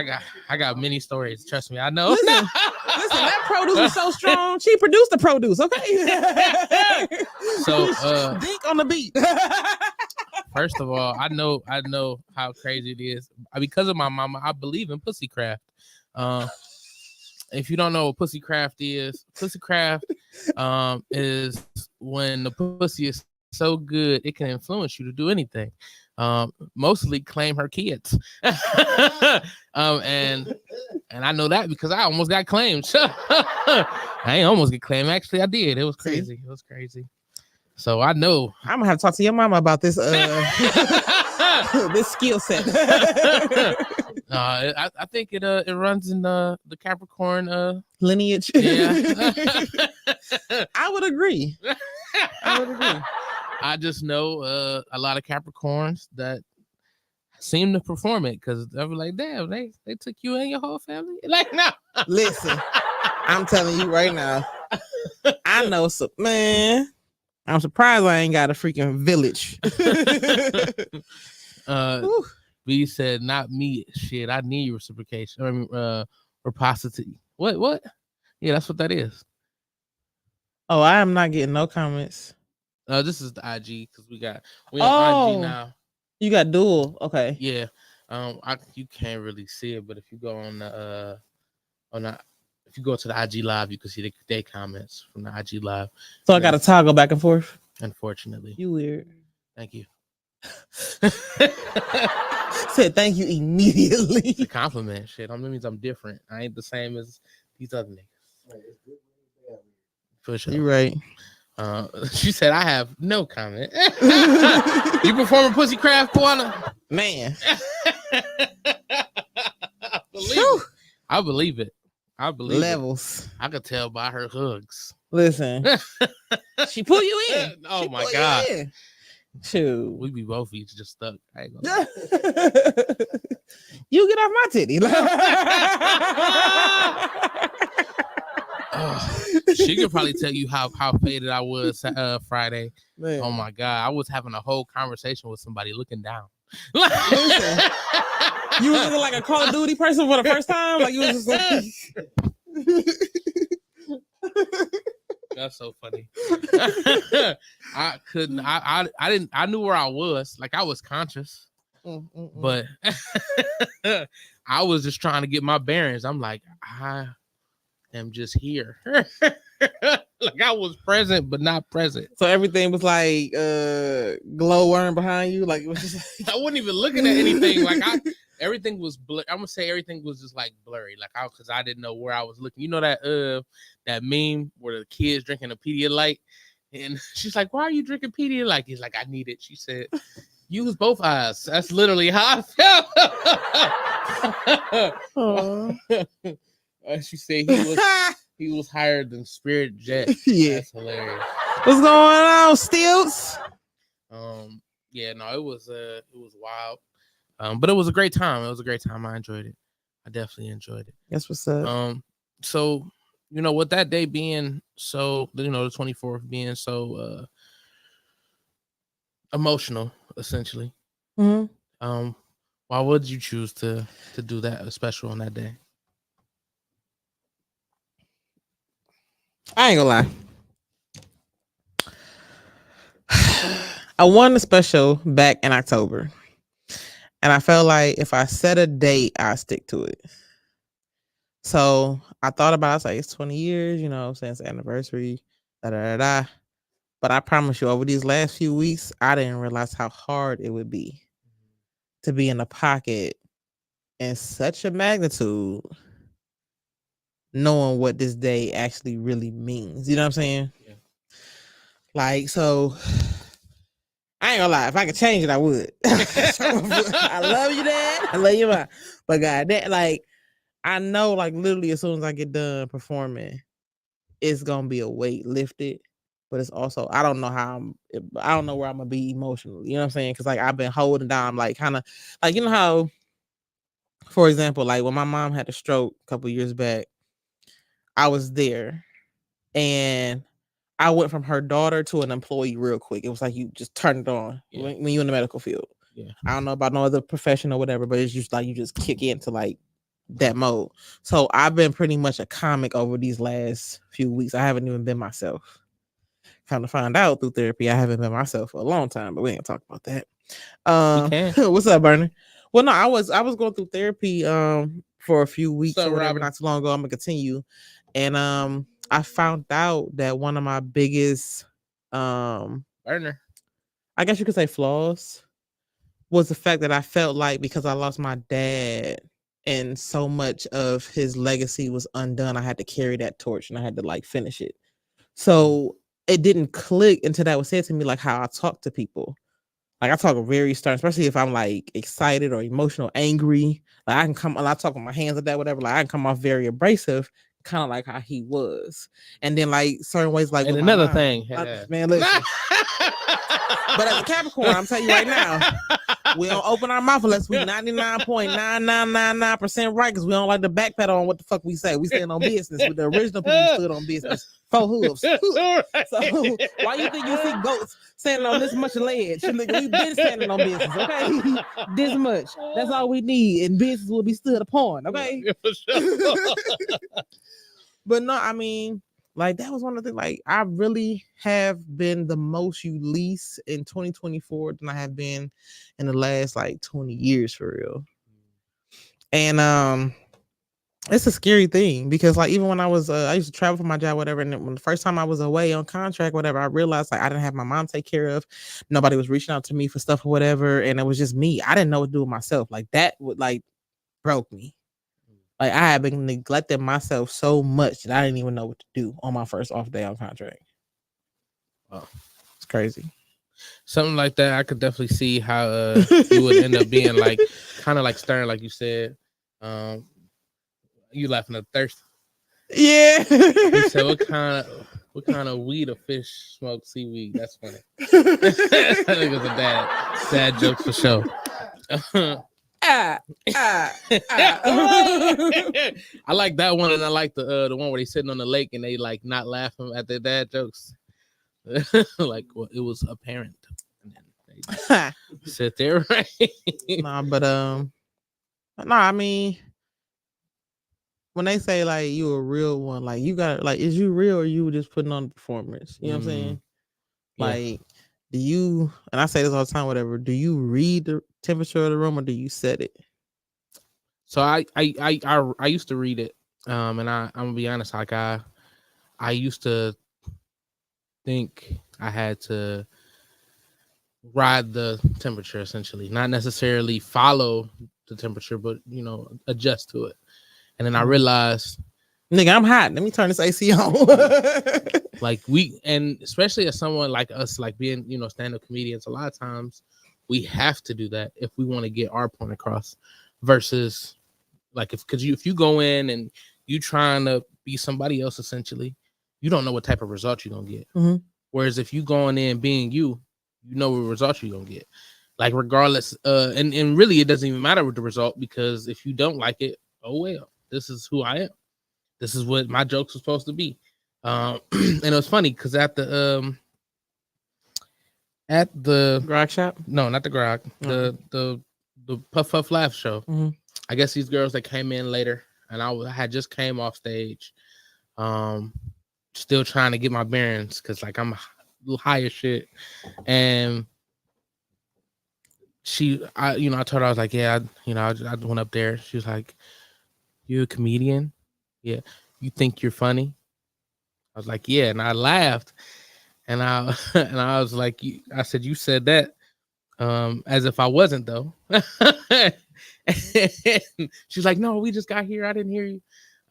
I got many stories. Trust me, I know. Listen, that produce was so strong. She produced the produce. Okay. So, dink on the beat. First of all, I know how crazy it is. Because of my mama, I believe in pussycraft. If you don't know what pussycraft is when the pussy is so good it can influence you to do anything. Mostly claim her kids. And I know that because I almost got claimed. I ain't almost get claimed. Actually, I did. It was crazy. So I know I'm gonna have to talk to your mama about this this skill set. I think it runs in the Capricorn lineage. Yeah. I would agree. I just know a lot of Capricorns that seem to perform it because they were like, damn, they took you and your whole family. Like, no. Listen, I'm telling you right now, I know some man. I'm surprised I ain't got a freaking village. B said, "Not me. Shit, I need reciprocation. I mean, reciprocity. What? Yeah, that's what that is. Oh, I am not getting no comments. This is the IG because we on IG now. You got dual. Okay. Yeah. You can't really see it, but if you go on the if you go to the IG live, you can see the comments from the IG live. So I got to toggle back and forth. Unfortunately, You weird. Thank you. Said thank you immediately. It's a compliment. Shit, that means I'm different. I ain't the same as these other niggas. For sure. You're right. She said I have no comment. You performing Pussycraft, Koala? Man. I believe it. Levels. I could tell by her hugs. Listen. She pull you in. Oh my God. Shoot. We be both each just stuck. I ain't gonna You get off my titty. She could probably tell you how faded I was Friday. Man. Oh my God. I was having a whole conversation with somebody looking down. Listen, you was looking like a Call of Duty person for the first time? Like you was just like That's so funny. I couldn't. I didn't. I knew where I was. Like I was conscious, but I was just trying to get my bearings. I'm like, I am just here. Like I was present, but not present. So everything was like glowworm behind you. Like it was just. I wasn't even looking at anything. Like everything was blurry. I'm gonna say everything was just like blurry. Like because I didn't know where I was looking. You know that meme where the kid's drinking a Pedialyte, and she's like, "Why are you drinking Pedialyte?" He's like, "I need it." She said, "Use both eyes." That's literally how I felt. She said he was higher than Spirit Jet. Yeah, that's hilarious. What's going on, Stilts? Yeah, no, it was wild. But it was a great time. It was a great time. I enjoyed it. I definitely enjoyed it. That's what's up. So, with that day being so, the 24th being so emotional, essentially. Mm-hmm. Why would you choose to do that special on that day? I ain't gonna lie. I won the special back in October. And I felt like if I set a date, I'll stick to it. So I thought about it. I was like, it's 20 years, since anniversary, da-da-da-da. But I promise you, over these last few weeks, I didn't realize how hard it would be to be in the pocket in such a magnitude, knowing what this day actually really means. You know what I'm saying? Yeah. Like, so I ain't gonna lie. If I could change it, I would. I love you, Dad. I love you, Mom. But God, that, like, I know, like, literally as soon as I get done performing, it's gonna be a weight lifted. But it's also, I don't know where I'm gonna be emotionally. You know what I'm saying? Because like I've been holding down, like kind of, like how, for example, like when my mom had a stroke a couple years back, I was there, and I went from her daughter to an employee real quick. It was like you just turn it on when you're in the medical field. Yeah. I don't know about no other profession or whatever, but it's just like you just kick into like that mode. So I've been pretty much a comic over these last few weeks. I haven't even been myself. Kind of find out through therapy, I haven't been myself for a long time, but we ain't talk about that. What's up, Bernie? Well, no, I was going through therapy for a few weeks or whatever, not too long ago. I'm gonna continue, and I found out that one of my biggest Burner, I guess you could say flaws, was the fact that I felt like because I lost my dad and so much of his legacy was undone, I had to carry that torch and I had to like finish it. So it didn't click until that was said to me, like how I talk to people. Like I talk very stern, especially if I'm like excited or emotional, angry. Like I talk with my hands like that, whatever. Like I can come off very abrasive, kind of like how he was. And then like certain ways, like and another thing, man, listen. But as a Capricorn, I'm telling you right now, We don't open our mouth unless we 99.9999% right, because we don't like to backpedal on what the fuck we say. We stand on business with the original people who stood on business. 4 hooves. So why you think you see goats standing on this much ledge? Nigga, we been standing on business, okay? This much. That's all we need, and business will be stood upon, okay? But no, I mean, like that was one of the like I really have been the most Eulise in 2024 than I have been in the last like 20 years for real. And it's a scary thing because like even when I was I used to travel for my job, whatever, and when the first time I was away on contract, whatever, I realized like I didn't have my mom to take care of. Nobody was reaching out to me for stuff or whatever, and it was just me. I didn't know what to do with myself. Like that would like broke me. Like I had been neglecting myself so much that I didn't even know what to do on my first off day on contract. Oh, it's crazy. Something like that, I could definitely see how you would end up being like kind of like stern, like you said. You laughing at thirst? Yeah. He said, "What kind of weed or fish smoke seaweed?" That's funny. I think it's a dad joke for sure. I like that one, and I like the one where they sitting on the lake and they like not laughing at their dad jokes. Like, well, it was apparent. And then they sit there, right? I mean, when they say like you a real one, like you got like, is you real or you just putting on the performance? You know what I'm saying? Like, do you? And I say this all the time. Whatever. Do you read the temperature of the room or do you set it? So I used to read it, and I'm gonna be honest, like I used to think I had to ride the temperature essentially, not necessarily follow the temperature, but adjust to it. And then I realized, nigga, I'm hot. Let me turn this AC on. Like and especially as someone like us, like being stand-up comedians, a lot of times we have to do that if we want to get our point across. Versus like if you go in and you trying to be somebody else, essentially, you don't know what type of result you're gonna get. Mm-hmm. Whereas if you going in being you know what result you're gonna get. Like regardless, and really it doesn't even matter with the result, because if you don't like it, oh well, this is who I am. This is what my jokes are supposed to be. And it was funny because at the grog shop, no, not the grog, the Puff Puff Laugh show. Mm-hmm. I guess these girls that came in later, and I had just came off stage, still trying to get my bearings because like I'm a little high as shit. And I told her, I was like, yeah, I went up there. She was like, "You a comedian? Yeah. You think you're funny?" I was like, "Yeah," and I laughed, and I was like, I said, "You said that as if I wasn't though." She's like, "No, we just got here. I didn't hear you."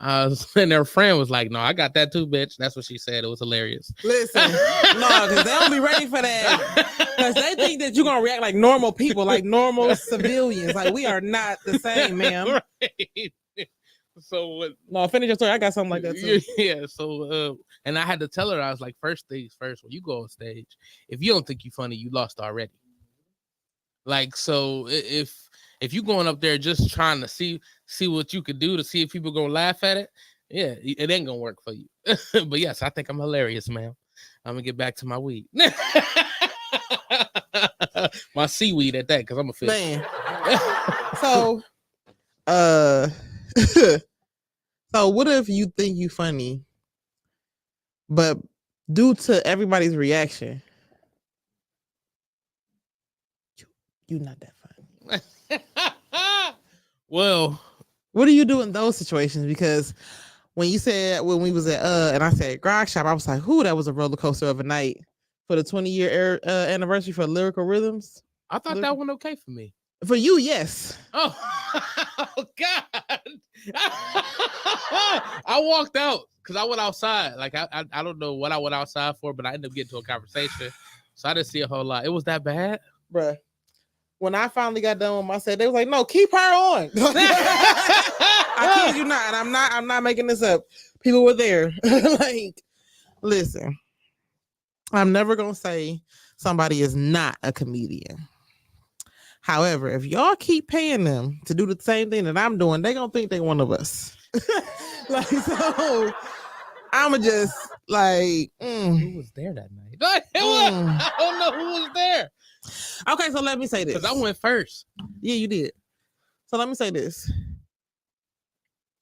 And her friend was like, "No, I got that too, bitch." That's what she said. It was hilarious. Listen, no, because they don't be ready for that. Because they think that you're gonna react like normal people, like normal civilians. Like we are not the same, ma'am. Right. So what? No, finish your story. I got something like that too. Yeah. So and I had to tell her, I was like, first things first, when you go on stage, if you don't think you're funny, you lost already. Like, so if you going up there just trying to see what you could do to see if people gonna laugh at it, yeah, it ain't gonna work for you. But yes, I think I'm hilarious, ma'am. I'm gonna get back to my weed. My seaweed at that, because I'm a fish. Man. So so what if you think you funny, but due to everybody's reaction, you're not that funny? Well, what do you do in those situations? Because when you said, when we was at and I said grog shop, I was like, "Whoo, that was a roller coaster of a night for the 20-year anniversary for Lyrical Rhythms." I thought that went okay for me. For you, yes. Oh, oh God. I walked out because I went outside. Like I don't know what I went outside for, but I ended up getting to a conversation. So I didn't see a whole lot. It was that bad? Bruh. When I finally got done with my set, they was like, "No, keep her on." I kid you not, and I'm not making this up. People were there. Like, listen, I'm never gonna say somebody is not a comedian. However, if y'all keep paying them to do the same thing that I'm doing, they gonna think they one of us. Like, so I'ma just like Who was there that night? I don't know who was there. Okay, so let me say this. Because I went first. Yeah, you did. So let me say this.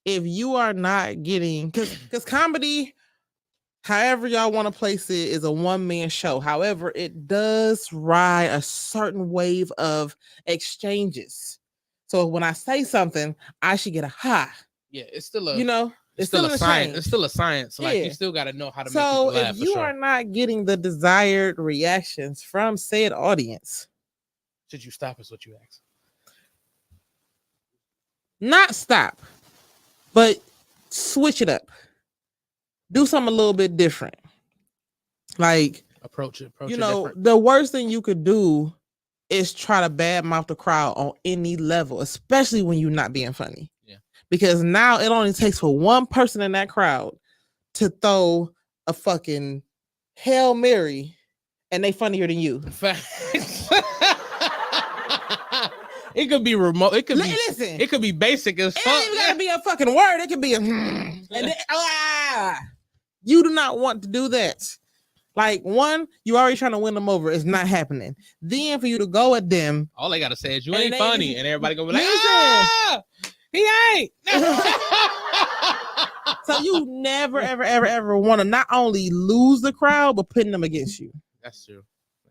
If you are not getting, because comedy, however y'all want to place it, is a one-man show. However, it does ride a certain wave of exchanges. So when I say something, I should get a ha. Yeah, it's still a, You know, it's still an a science. exchange. It's still a science. Like Yeah. you still got to know how to make So people laugh. if you for are sure. not getting the desired reactions from said audience, Should you stop? Is what you ask. not stop, but switch it up. Do something a little bit different. Like, Approach it. you know, the worst thing you could do is try to badmouth the crowd on any level, especially when you're not being funny. Yeah. Because now it only takes for one person in that crowd to throw a fucking Hail Mary and they funnier than you. It could be remote. It could be. Listen, It could be basic as it fuck. ain't even gotta be a fucking word. It could be a and then, you do not want to do that. Like, one, you already trying to win them over. It's not happening. Then for you to go at them, All they gotta say is you And ain't they- funny, and everybody gonna be like, Listen. ah, he ain't. so you never, ever want to not only lose the crowd, but putting them against you. That's true.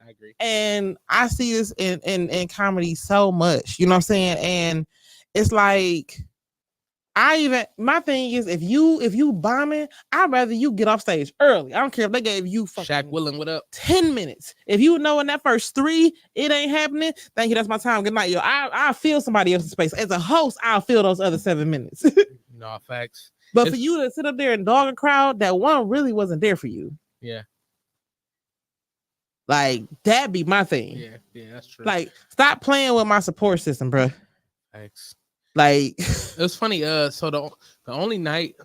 I agree. And I see this in comedy so much, you know what I'm saying? And it's like, my thing is, if you bombing, I'd rather you get off stage early. I don't care if they gave you Shaq fucking Willing, what up? 10 minutes. If you know in that first 3, it ain't happening, thank you, that's my time. Good night, yo. I'll feel somebody else's space. As a host, I'll feel those other 7 minutes. No facts. But for you to sit up there and dog a crowd, that one really wasn't there for you. Yeah. Like, that'd be my thing. Yeah, that's true. Like, stop playing with my support system, bro. Thanks. Like, It was funny. So the only night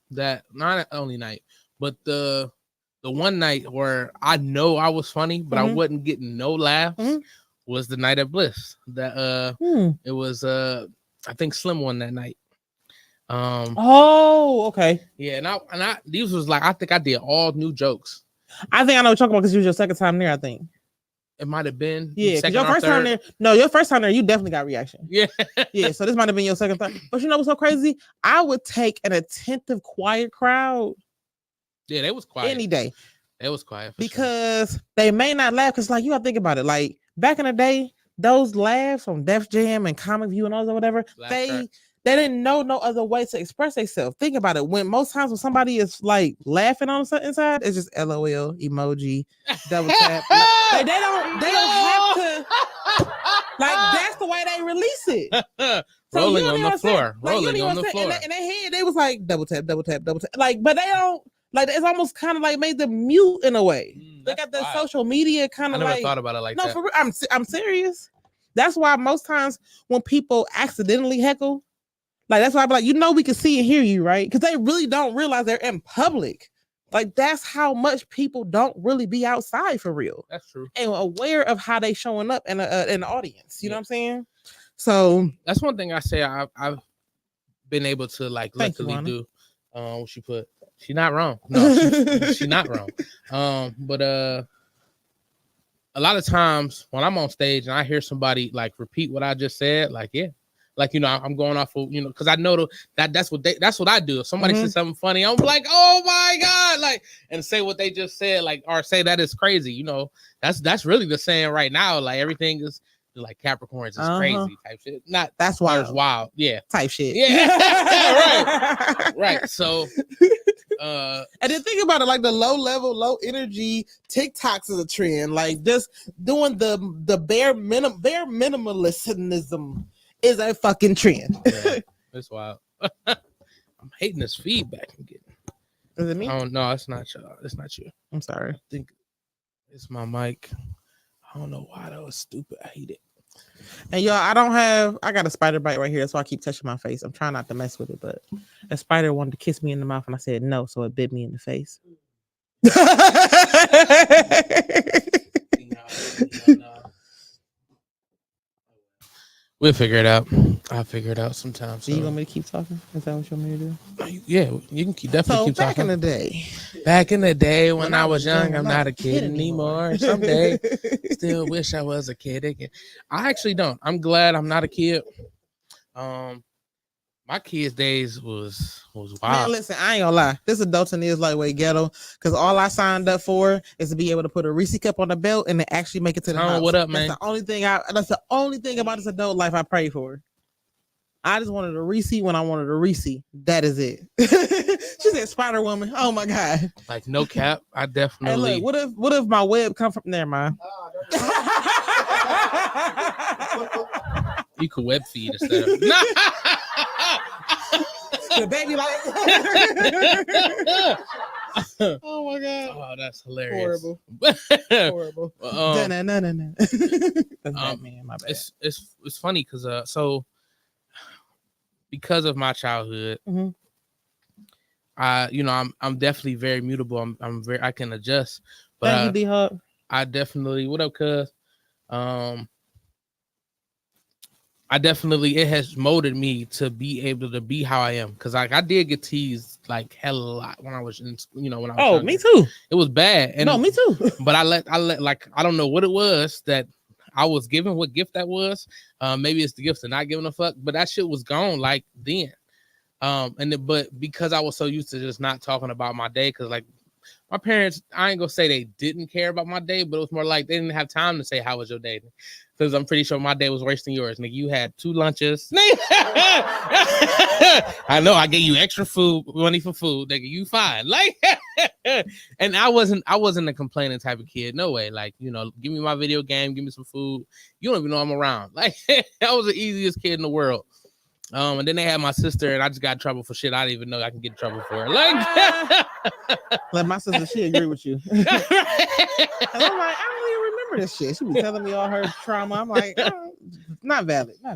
that, not the only night, but the one night where I know I was funny, but I wasn't getting no laughs, was the night at Bliss. That it was I think Slim won that night. Oh, okay. Yeah, and I these was like, I think I did all new jokes. I think I know what you're talking about because it was your second time there, I think. It might have been. Yeah, second your or first time third. there. No, your first time there, you definitely got reaction. Yeah. Yeah, so this might have been your second, third. But you know what's so crazy? I would take an attentive, quiet crowd. Yeah, they was quiet. Any day. They was quiet. Because they may not laugh. Because, like, you gotta think about it. Like, back in the day, those laughs from Def Jam and Comic View and all or whatever, they didn't know no other way to express themselves. Think about it. When most times when somebody is like laughing on the inside, it's just LOL, emoji, double tap. Like, they don't have to. Like, that's the way they release it. Rolling So on the floor. Like, Rolling on the floor. In their head, they was like double tap, double tap, double tap. Like, but they don't. Like, it's almost kind of like made them mute in a way. They got the social media kind I of never like. thought about it like No, that. for real, I'm serious. That's why most times when people accidentally heckle, like, that's why I'm like, you know, we can see and hear you, right? Because they really don't realize they're in public. Like, that's how much people don't really be outside for real. That's true. And aware of how they showing up in the audience. You know what I'm saying? So that's one thing I say I've been able to, like, luckily do. What she put, she's not wrong. No, she's not wrong. But a lot of times when I'm on stage and I hear somebody like repeat what I just said, like, yeah. Like, you know, I'm going off of, you know, because I know that's what I do. If somebody says something funny, I'm like, oh my God, like, and say what they just said, like, or say that is crazy. You know, that's really the saying right now. Like, everything is like Capricorns is crazy type shit. Not that's why it's wild. Yeah. Type shit. Yeah. Right. So and then think about it, like the low energy TikToks is a trend. Like, just doing the bare minimalism is a fucking trend. Yeah, it's wild. I'm hating this feedback I'm getting. Is it me? Oh no, it's not you. It's not you. I'm sorry. I think it's my mic. I don't know why that was stupid. I hate it. And y'all, I got a spider bite right here, so I keep touching my face. I'm trying not to mess with it, but a spider wanted to kiss me in the mouth, and I said no, so it bit me in the face. We'll figure it out. I'll figure it out sometime. Do you So want me to keep talking? Is that what you want me to do? yeah, you can definitely So keep back talking. in the day, Back in the day when I was young, I'm not a kid anymore. anymore. Someday, still wish I was a kid again. I actually don't. I'm glad I'm not a kid. My kids' days was Man, wild. listen, I ain't gonna lie. This adulting is like way ghetto because all I signed up for is to be able to put a Reese cup on the belt and then actually make it to the Tone, house. what up, That's man? the only thing that's the only thing about this adult life I pray for. I just wanted a Reese when I wanted a Reese. That is it. She said Spider Woman. Oh my god. Like no cap. I Hey, definitely. look, what if my web come from there, man? You could web feed instead of. The baby like. Oh my god. Oh, that's hilarious. Horrible. Horrible. Um, That's Batman, my bad. it's funny because so because of my childhood, Mhm. I'm definitely very mutable. I can adjust, but Thank you, D-Hop. I definitely what up, cuz I definitely it has molded me to be able to be how I am because I did get teased like hell a lot when I was in when I was younger. Me too. It was bad. And No, me too. but I let like I don't know what it was that I was given, what gift that was. Maybe it's the gift of not giving a fuck, but that shit was gone like then. But because I was so used to just not talking about my day, because like my parents, I ain't gonna say they didn't care about my day, but it was more like they didn't have time to say how was your day, because I'm pretty sure my day was worse than yours. Nigga, you had 2 lunches. I know I gave you extra money for food, nigga. You fine, like, and I wasn't a complaining type of kid. No way. Like, give me my video game, give me some food. You don't even know I'm around. Like, I was the easiest kid in the world. And then they had my sister, and I just got in trouble for shit I didn't even know I can get in trouble for. Like, Like my sister, she agree with you. And I'm like, I don't even remember this shit. She be telling me all her trauma. I'm like, not valid. No,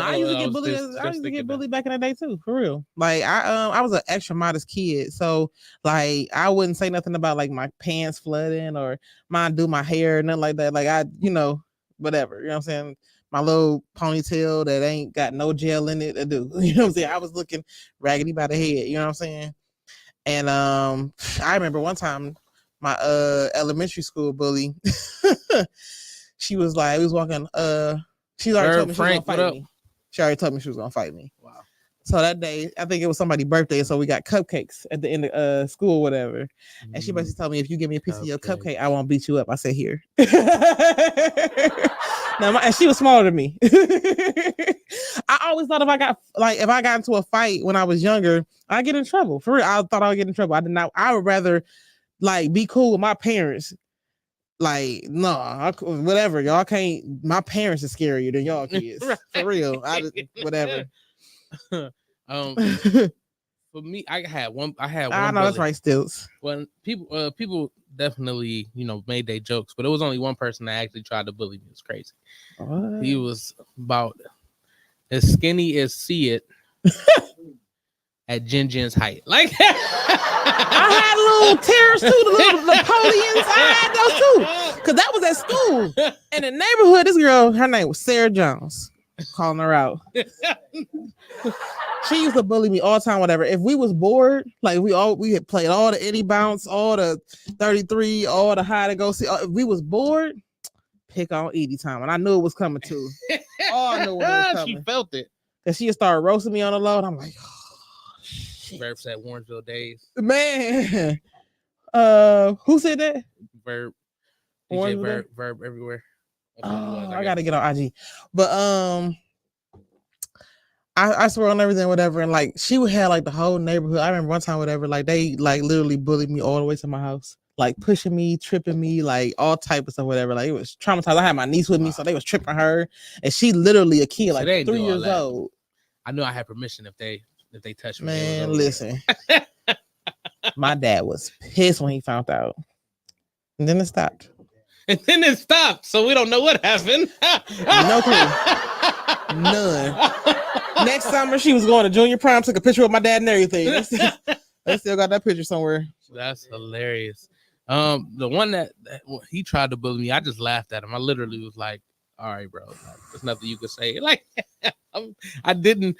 I used to get bullied. I used to get bullied back in the day too, for real. Like I was an extra modest kid, so like I wouldn't say nothing about like my pants flooding or mine do my hair, nothing like that. Like I, whatever. You know what I'm saying? My little ponytail that ain't got no gel in it to do. You know what I'm saying? I was looking raggedy by the head. You know what I'm saying? And I remember one time my elementary school bully, she was like, we was walking, she already told me she was gonna fight me. She already told me she was gonna fight me. Wow. So that day, I think it was somebody's birthday, so we got cupcakes at the end of school, whatever. And she basically told me, if you give me a piece of your cupcake, I won't beat you up. I said, here. And she was smaller than me. I always thought if I got into a fight when I was younger, I'd get in trouble. For real, I thought I would get in trouble. I did not. I would rather like be cool with my parents. Like, no, whatever. Y'all can't. My parents are scarier than y'all kids. For real. Whatever. For me, I had one. I know that's right, Stilts. When people definitely made their jokes, but it was only one person that actually tried to bully me. It was crazy. What? He was about as skinny as see it at Jin's height. Like I had little tears too, the little Napoleons. I had those too, because that was at school in the neighborhood. This girl, her name was Sarah Jones. Calling her out. She used to bully me all the time, whatever. If we was bored, like we had played all the Eddie Bounce, all the 33, all the hide and go see. If we was bored, pick on Edie time. And I knew it was coming too. Oh, I knew it was coming. She felt it. And she started roasting me on the load. I'm like, oh, shit. Verb said Warrensville days. Man. Who said that? Verb. DJ Verb everywhere. Oh, I gotta get on IG. But I swear on everything, whatever, and like she would have like the whole neighborhood. I remember one time, whatever, like they like literally bullied me all the way to my house, like pushing me, tripping me, like all type of stuff, whatever. Like it was traumatized. I had my niece with me, so they was tripping her, and she literally a kid, like 3 years old. I knew I had permission if they touched me. Man, listen, my dad was pissed when he found out, and then it stopped. And then it stopped, so we don't know what happened. No clue. None. Next summer, she was going to junior prom, took a picture with my dad and everything. They still got that picture somewhere. That's hilarious. The one that he tried to bully me, I just laughed at him. I literally was like, all right, bro, like, there's nothing you could say. Like, I didn't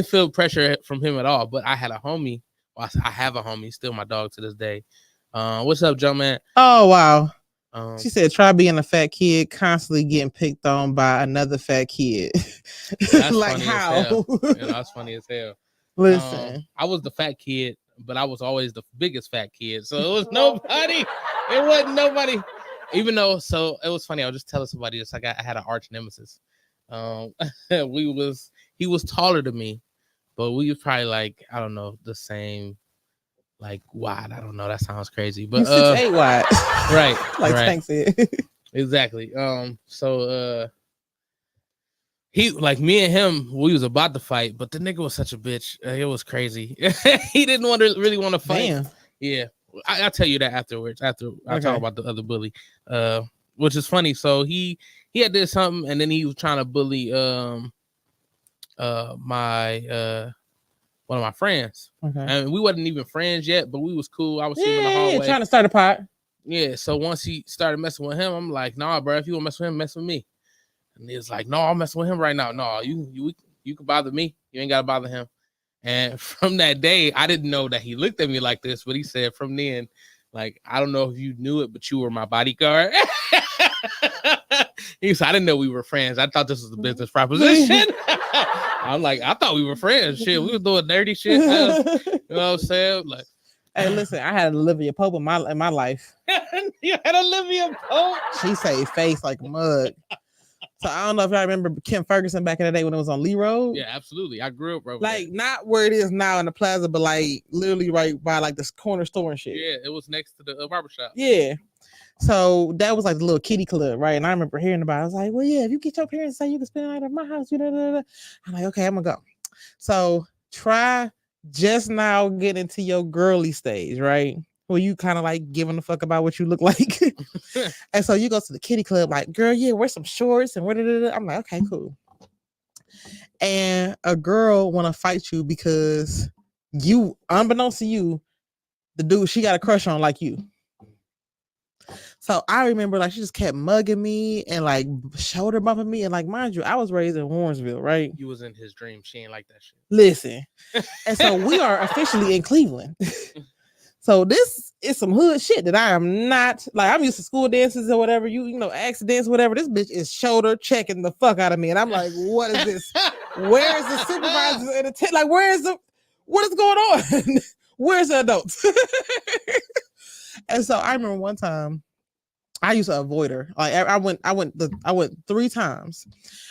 feel pressure from him at all. But I had a homie. Well, I have a homie, still my dog to this day. What's up, Joe, man? Oh wow. Um, She said, "Try being a fat kid, constantly getting picked on by another fat kid." that's Like funny how? as hell. That's funny as hell. Listen, I was the fat kid, but I was always the biggest fat kid. So it was nobody. It wasn't nobody. Even though, so it was funny. I was just telling somebody this. Like I had an arch nemesis. He was taller than me, but we was probably like, I don't know, the same, like wide. I don't know. That sounds crazy, but you 6'8" wide, right, like right, Tank said. exactly. So he, like, me and him, we was about to fight, but the nigga was such a bitch. It was crazy. He didn't really want to fight. Damn. Yeah, I'll tell you that afterwards. After I talk Okay. about the other bully, which is funny. So he had did something, and then he was trying to bully my one of my friends, Okay. and we wasn't even friends yet, but we was cool. I was seeing him in the Yeah, hallway. trying to start a pot. Yeah, so once he started messing with him, I'm like, nah, bro, if you want to mess with him, mess with me. And he was like, no, I'm messing with him right now. No, you can bother me. You ain't gotta bother him. And from that day, I didn't know that he looked at me like this, but he said from then, like, I don't know if you knew it, but you were my bodyguard. He said, I didn't know we were friends. I thought this was a business proposition. I'm like, I thought we were friends. Shit, we were doing dirty shit. You know what I'm saying? Like, Hey, listen, I had Olivia Pope in my life. you had Olivia Pope. She saved face like a mug. So I don't know if y'all remember Kim Ferguson back in the day when it was on Lee Road. Yeah, absolutely. I grew up over Like there. not where it is now in the plaza, but like literally right by like this corner store and shit. Yeah, it was next to the barbershop. Yeah. So that was like the little kiddie club, right? And I remember hearing about it. I was like, well, yeah, if you get your parents to say you can spend the night at my house, I'm like, okay, I'm gonna go. So try just now get into your girly stage, right? Where you kind of like giving a fuck about what you look like. And so you go to the kiddie club, like, girl, yeah, wear some shorts and what. I'm like, okay, cool. And a girl want to fight you because you, unbeknownst to you, the dude she got a crush on like you. So I remember like she just kept mugging me and like shoulder bumping me. And like, mind you, I was raised in Warrensville, right? You was in his dream. She ain't like that shit. Listen. And so we are officially in Cleveland. So this is some hood shit that I am not, like, I'm used to school dances or whatever, you know, accidents, whatever. This bitch is shoulder checking the fuck out of me. And I'm like, what is this? Where is the supervisor and the like, what is going on? Where's the adults? And so I remember one time I used to avoid her. Like I went 3 times.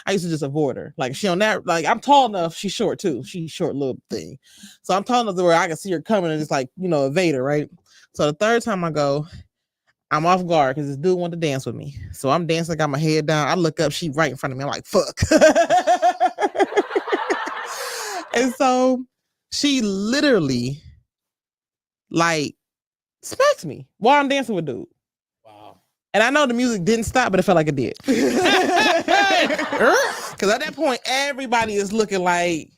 I used to just avoid her. Like she on that, like I'm tall enough, she's short too. She's short little thing. So I'm tall enough to where I can see her coming and just like, you know, evade her, right? So the 3rd time I go, I'm off guard because this dude wanted to dance with me. So I'm dancing, got my head down. I look up, she right in front of me. I'm like, fuck. And so she literally like smacks me while I'm dancing with dude. Wow. And I know the music didn't stop, but it felt like it did. Because at that point, everybody is looking like,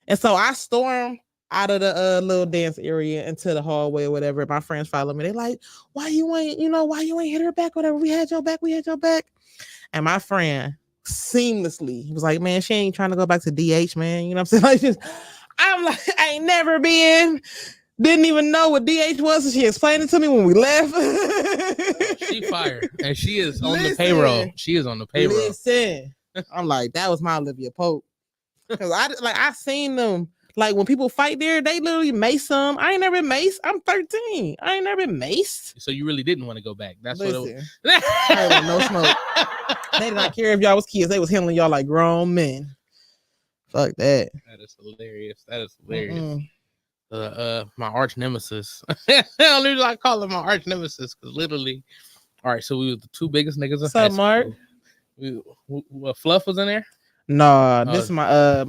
and so I storm out of the little dance area into the hallway or whatever. My friends follow me. They like, why you ain't hit her back? Whatever. We had your back. And my friend seamlessly, he was like, man, she ain't trying to go back to DH, man. You know what I'm saying? Like, I'm like, I ain't never been. Didn't even know what DH was, so she explained it to me when we left. She fired, and she is on the payroll. She is on the payroll. Listen, I'm like, that was my Olivia Pope. Because I seen them, like when people fight there, they literally mace them. I ain't never been maced. I'm 13. I ain't never been maced. So you really didn't want to go back. That's what it was. I want no smoke. They did not care if y'all was kids. They was handling y'all like grown men. Fuck that. That is hilarious. My arch nemesis. Literally, I call him my arch nemesis because literally, all right. So we were the 2 biggest niggas in What's high up, school. Mark? Fluff was in there. No, this is my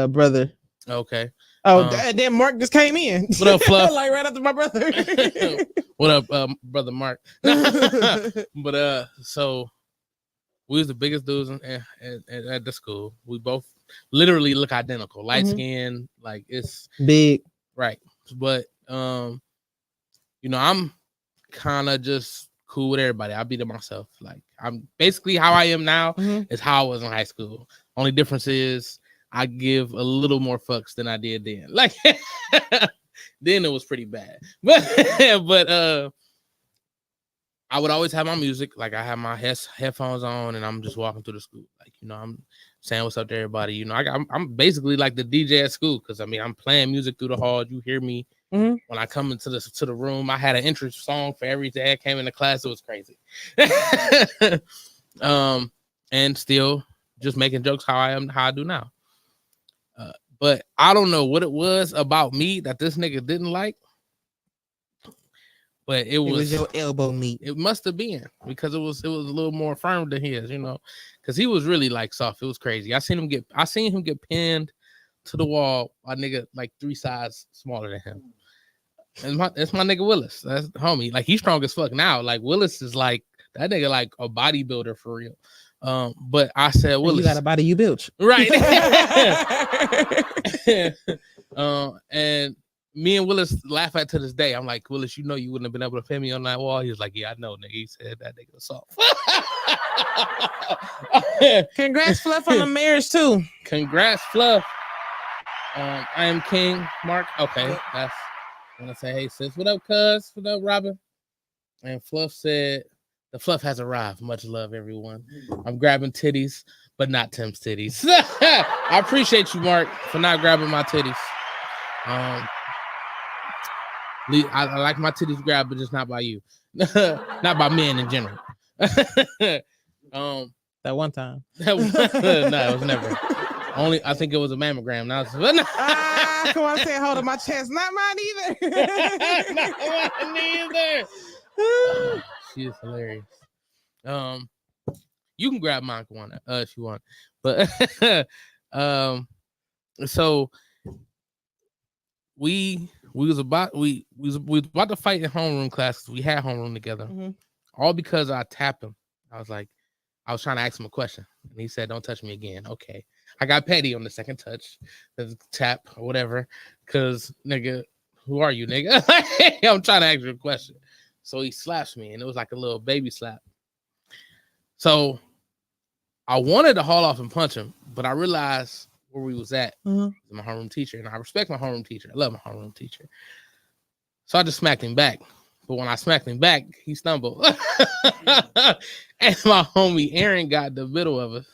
brother. Okay. Oh, and then Mark just came in. What up, Fluff? Like right after my brother. What up, brother Mark? But so we was the biggest dudes at the school. We both literally look identical, light skin, like it's big, right? But you know, I'm kind of just cool with everybody. I'll be to myself. Like I'm basically how I am now is how I was in high school. Only difference is I give a little more fucks than I did then. Like then it was pretty bad. But I would always have my music. Like I have my headphones on and I'm just walking through the school. Like, you know, I'm saying what's up to everybody. You know, I'm basically like the DJ at school because I mean I'm playing music through the hall. You hear me when I come into the room. I had an entrance song for every day I came into class. It was crazy. And still just making jokes how I do now. But I don't know what it was about me that this nigga didn't like. But it was your elbow meat. It must have been because it was a little more firm than his, you know, because he was really like soft. It was crazy. I seen him get pinned to the wall. A nigga like 3 sizes smaller than him. And it's my nigga Willis. That's homie. Like he's strong as fuck now. Like Willis is like that nigga like a bodybuilder for real. But I said Willis, you got a body you built, right? And me and Willis laugh at to this day. I'm like, Willis, you know you wouldn't have been able to pin me on that wall. He was like, yeah, I know, nigga. He said that nigga was soft. Congrats, Fluff, on the marriage too. Congrats, Fluff. I am King Mark. Okay, that's when I say, hey sis, what up, cuz? What up, Robin? And Fluff said, the Fluff has arrived. Much love, everyone. I'm grabbing titties, but not Tim's titties. I appreciate you, Mark, for not grabbing my titties. I like my titties grabbed, but just not by you. Not by men in general. That one time. No, it was never. Only I think it was a mammogram. Now Come on, say hold on my chest. Not mine either. Not mine either. She is hilarious. You can grab mine if you want. But so we was about to fight in homeroom class because we had homeroom together. All because I tapped him. I was trying to ask him a question. And he said, don't touch me again. Okay. I got petty on the second touch. The tap or whatever. Cause nigga, who are you, nigga? I'm trying to ask you a question. So he slaps me and it was like a little baby slap. So I wanted to haul off and punch him, but I realized where we was at. My homeroom teacher, and I respect my homeroom teacher. I love my homeroom teacher. So I just smacked him back. But when I smacked him back, he stumbled. And my homie Aaron got in the middle of us.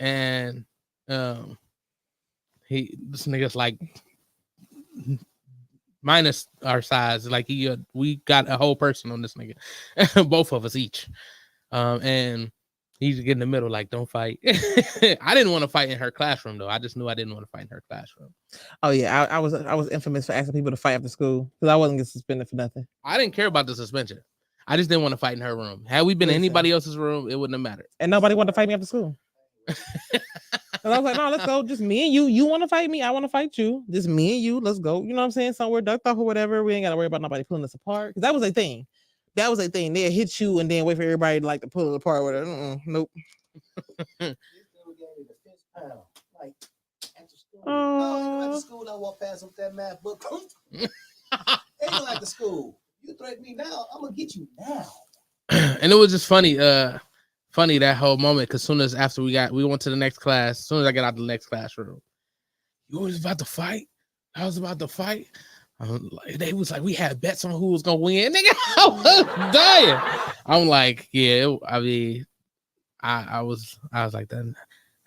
And this nigga's like minus our size. Like we got a whole person on this nigga. Both of us each. And he's getting in the middle, like, don't fight. I didn't want to fight in her classroom, though. I just knew I didn't want to fight in her classroom. Oh, yeah. I was infamous for asking people to fight after school because I wasn't getting suspended for nothing. I didn't care about the suspension. I just didn't want to fight in her room. Had we been in anybody else's room, it wouldn't have mattered. And nobody wanted to fight me after school. And I was like, no, let's go. Just me and you. You want to fight me? I want to fight you. Just me and you. Let's go. You know what I'm saying? Somewhere ducked off or whatever. We ain't got to worry about nobody pulling us apart. Because that was a thing. That was a thing. They'll hit you and then wait for everybody to like to pull it apart. Whatever. Nope. After school, I walk past with that math book. Ain't like the school. You threaten me now, I'm gonna get you now. And it was just funny that whole moment. Because soon as after we went to the next class. As soon as I got out the next classroom, you was about to fight. I was about to fight. They was like, we had bets on who was gonna win. Nigga, I was dying. I'm like, yeah. I mean, I was like that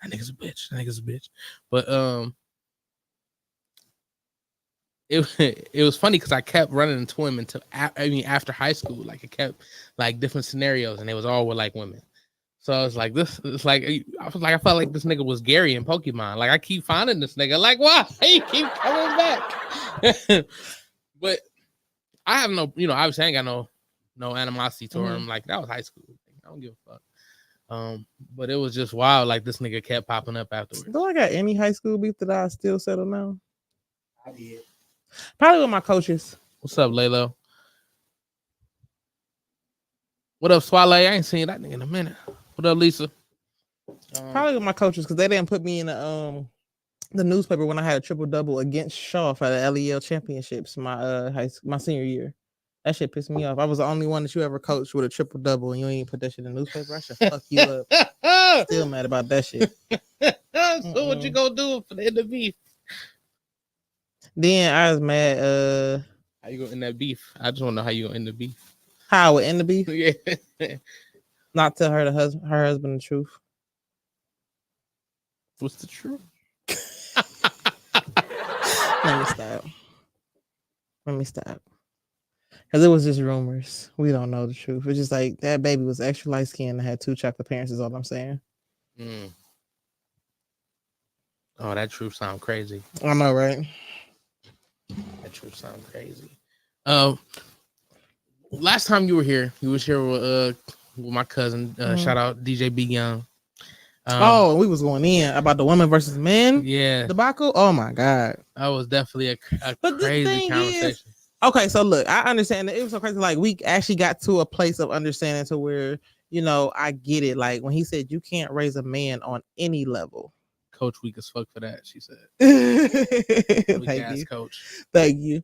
nigga's a bitch. That nigga's a bitch. But it was funny because I kept running into him until after high school. Like it kept like different scenarios, and they was all with like women. So I was like, I felt like this nigga was Gary in Pokemon. Like I keep finding this nigga. Like, why? He keep coming back. But I have no, obviously I ain't got no animosity to him. Like that was high school. I don't give a fuck. But it was just wild. Like this nigga kept popping up afterwards. Do I got any high school beef that I still settle now? I did. Probably with my coaches. What's up, Laylo? What up, Swale? I ain't seen that nigga in a minute. What up, Lisa? Probably with my coaches because they didn't put me in the newspaper when I had a triple double against Shaw for the LEL championships my senior year. That shit pissed me off. I was the only one that you ever coached with a triple double, and you ain't put that shit in the newspaper. I should fuck you up. Still mad about that shit. So what you gonna do for the end of beef? Then I was mad. How you gonna end that beef? I just want to know how you gonna end the beef. How I would end the beef? Yeah. Not tell her her husband the truth. What's the truth? Let me stop. Because it was just rumors. We don't know the truth. It's just like that baby was extra light skinned and had 2 chocolate parents, is all I'm saying. Oh, that truth sound crazy. I know, right? That truth sound crazy. Last time you was here with my cousin. Shout out DJ B Young. We was going in about the women versus men. Yeah, debacle. Oh my god, that was definitely a but crazy conversation. Okay, so look, I understand that it was so crazy. Like we actually got to a place of understanding to where I get it. Like when he said you can't raise a man on any level. Coach weak as fuck for that. She said. Thank you, Coach. Thank you.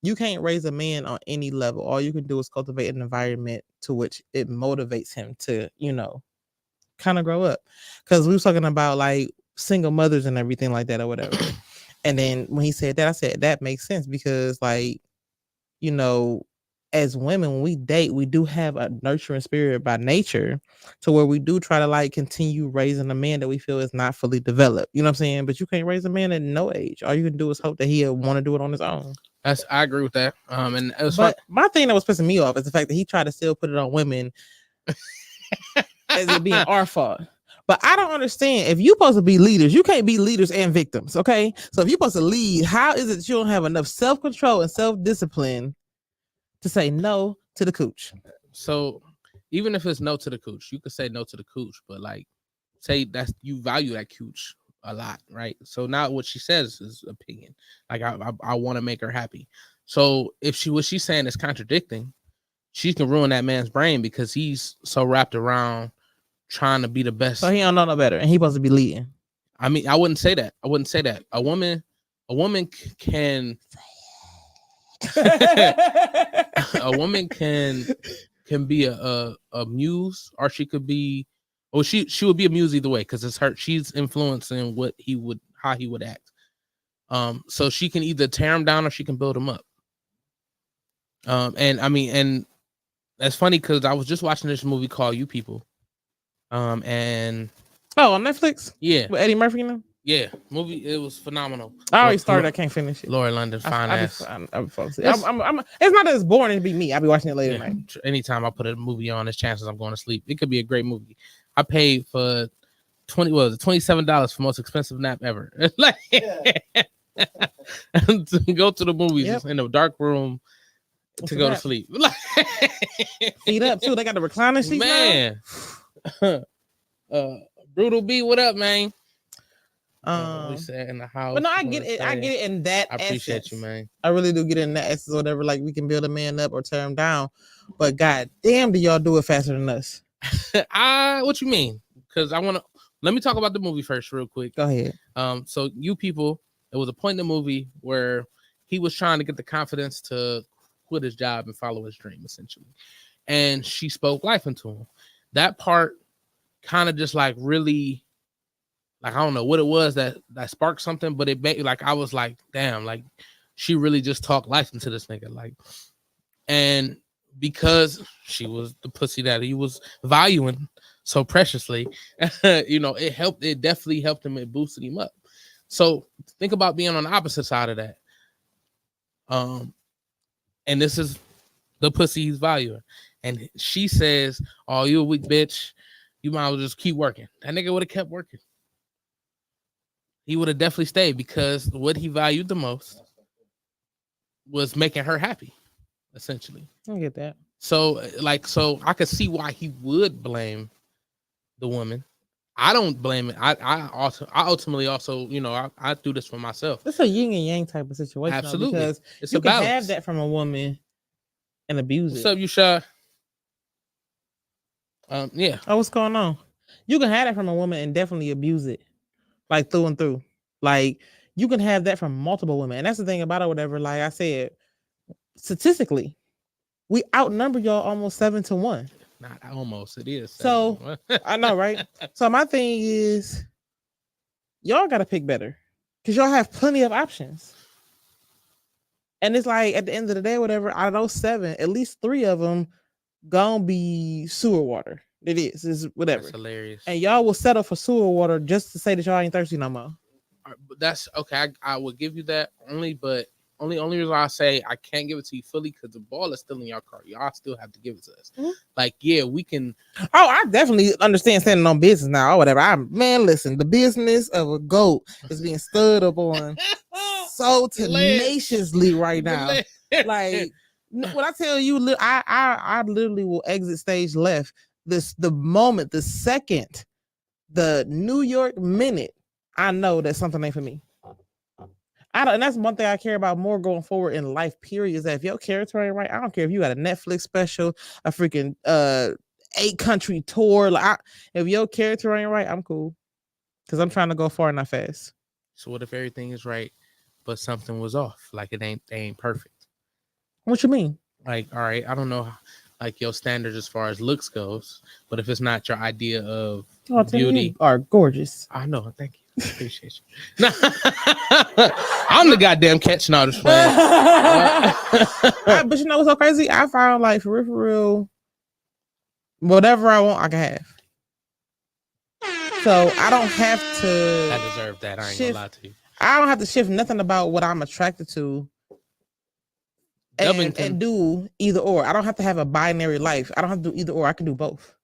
You can't raise a man on any level. All you can do is cultivate an environment to which it motivates him to, kind of grow up. Because we were talking about like single mothers and everything like that or whatever. And then when he said that, I said that makes sense because like, as women, when we date, we do have a nurturing spirit by nature to where we do try to like continue raising a man that we feel is not fully developed. You know what I'm saying? But you can't raise a man at no age. All you can do is hope that he'll want to do it on his own. I agree with that. And it was my thing that was pissing me off is the fact that he tried to still put it on women as it being our fault. But I don't understand. If you're supposed to be leaders, you can't be leaders and victims. Okay. So if you're supposed to lead, how is it that you don't have enough self-control and self-discipline to say no to the cooch? So even if it's no to the cooch, you could say no to the cooch, but like say that you value that cooch a lot, right? So now what she says is opinion. Like I want to make her happy. So if what she's saying is contradicting, she can ruin that man's brain because he's so wrapped around trying to be the best. So he don't know no better, and he supposed to be leading. I mean, I wouldn't say that. A woman can a woman can be a muse, or she could be, or she would be a muse either way because it's her. She's influencing how he would act. So she can either tear him down or she can build him up. And that's funny because I was just watching this movie called You People. And on Netflix, yeah, with Eddie Murphy in them. Yeah, movie. It was phenomenal. I already started. I can't finish it. Laurie London, fine ass. It's not that it's boring to be me. I'll be watching it later tonight. Anytime I put a movie on, there's chances I'm going to sleep. It could be a great movie. I paid for $27 for most expensive nap ever. To go to the movies in a dark room to go to sleep. Feet up too. They got the recliner seats, man. Brutal B, what up, man? We sat in the house. But no, I get it. I get it in that. I appreciate you, man. I really do get it in that essence or whatever. Like we can build a man up or tear him down. But god damn, do y'all do it faster than us? What you mean? Because let me talk about the movie first, real quick. Go ahead. So You People, it was a point in the movie where he was trying to get the confidence to quit his job and follow his dream, essentially. And she spoke life into him. That part kind of just like really, like, I don't know what it was that sparked something, but it made, like, I was like, damn, like she really just talked life into this nigga. Like, and because she was the pussy that he was valuing so preciously, it definitely helped him. It boosted him up. So think about being on the opposite side of that. And this is the pussy he's valuing. And she says, oh, you a weak bitch. You might as well just keep working. That nigga would have kept working. He would have definitely stayed because what he valued the most was making her happy, essentially. I get that. So I could see why he would blame the woman. I don't blame it. I ultimately also, I do this for myself. It's a yin and yang type of situation. Absolutely. Because it's you a can balance. have that from a woman and abuse What's it. up, you shy? Yeah. Oh, what's going on? You can have that from a woman and definitely abuse it, like through and through. Like you can have that from multiple women, and that's the thing about it. Whatever, like I said, statistically, we outnumber y'all almost 7-1. Not almost. It is. So I know, right? So my thing is, y'all got to pick better because y'all have plenty of options. And it's like at the end of the day, whatever, out of those 7, at least 3 of them gonna be sewer water. It is whatever. That's hilarious. And y'all will settle for sewer water just to say that y'all ain't thirsty no more. But that's okay. I would give you that only reason I say I can't give it to you fully because the ball is still in your car. Y'all still have to give it to us. Mm-hmm. Like, yeah, we can. Oh, I definitely understand standing on business now or whatever. Man, listen, the business of a goat is being stood up on so tenaciously right now. Like, when I tell you, I literally will exit stage left the second, the New York minute, I know that something ain't for me. And that's one thing I care about more going forward in life, period, is that if your character ain't right, I don't care if you got a Netflix special, a freaking 8-country tour. If your character ain't right, I'm cool. Because I'm trying to go far and not fast. So what if everything is right, but something was off? Like they ain't perfect. What you mean? Like, all right, I don't know like your standards as far as looks goes, but if it's not your idea of beauty, you are gorgeous. I know, thank you. Appreciate you. I'm the goddamn catch. No, just playing. But you know what's so crazy? I found like for real, whatever I want, I can have. So I don't have to. I deserve that. I ain't gonna lie to you. I don't have to shift nothing about what I'm attracted to. And do either or. I don't have to have a binary life. I don't have to do either or. I can do both.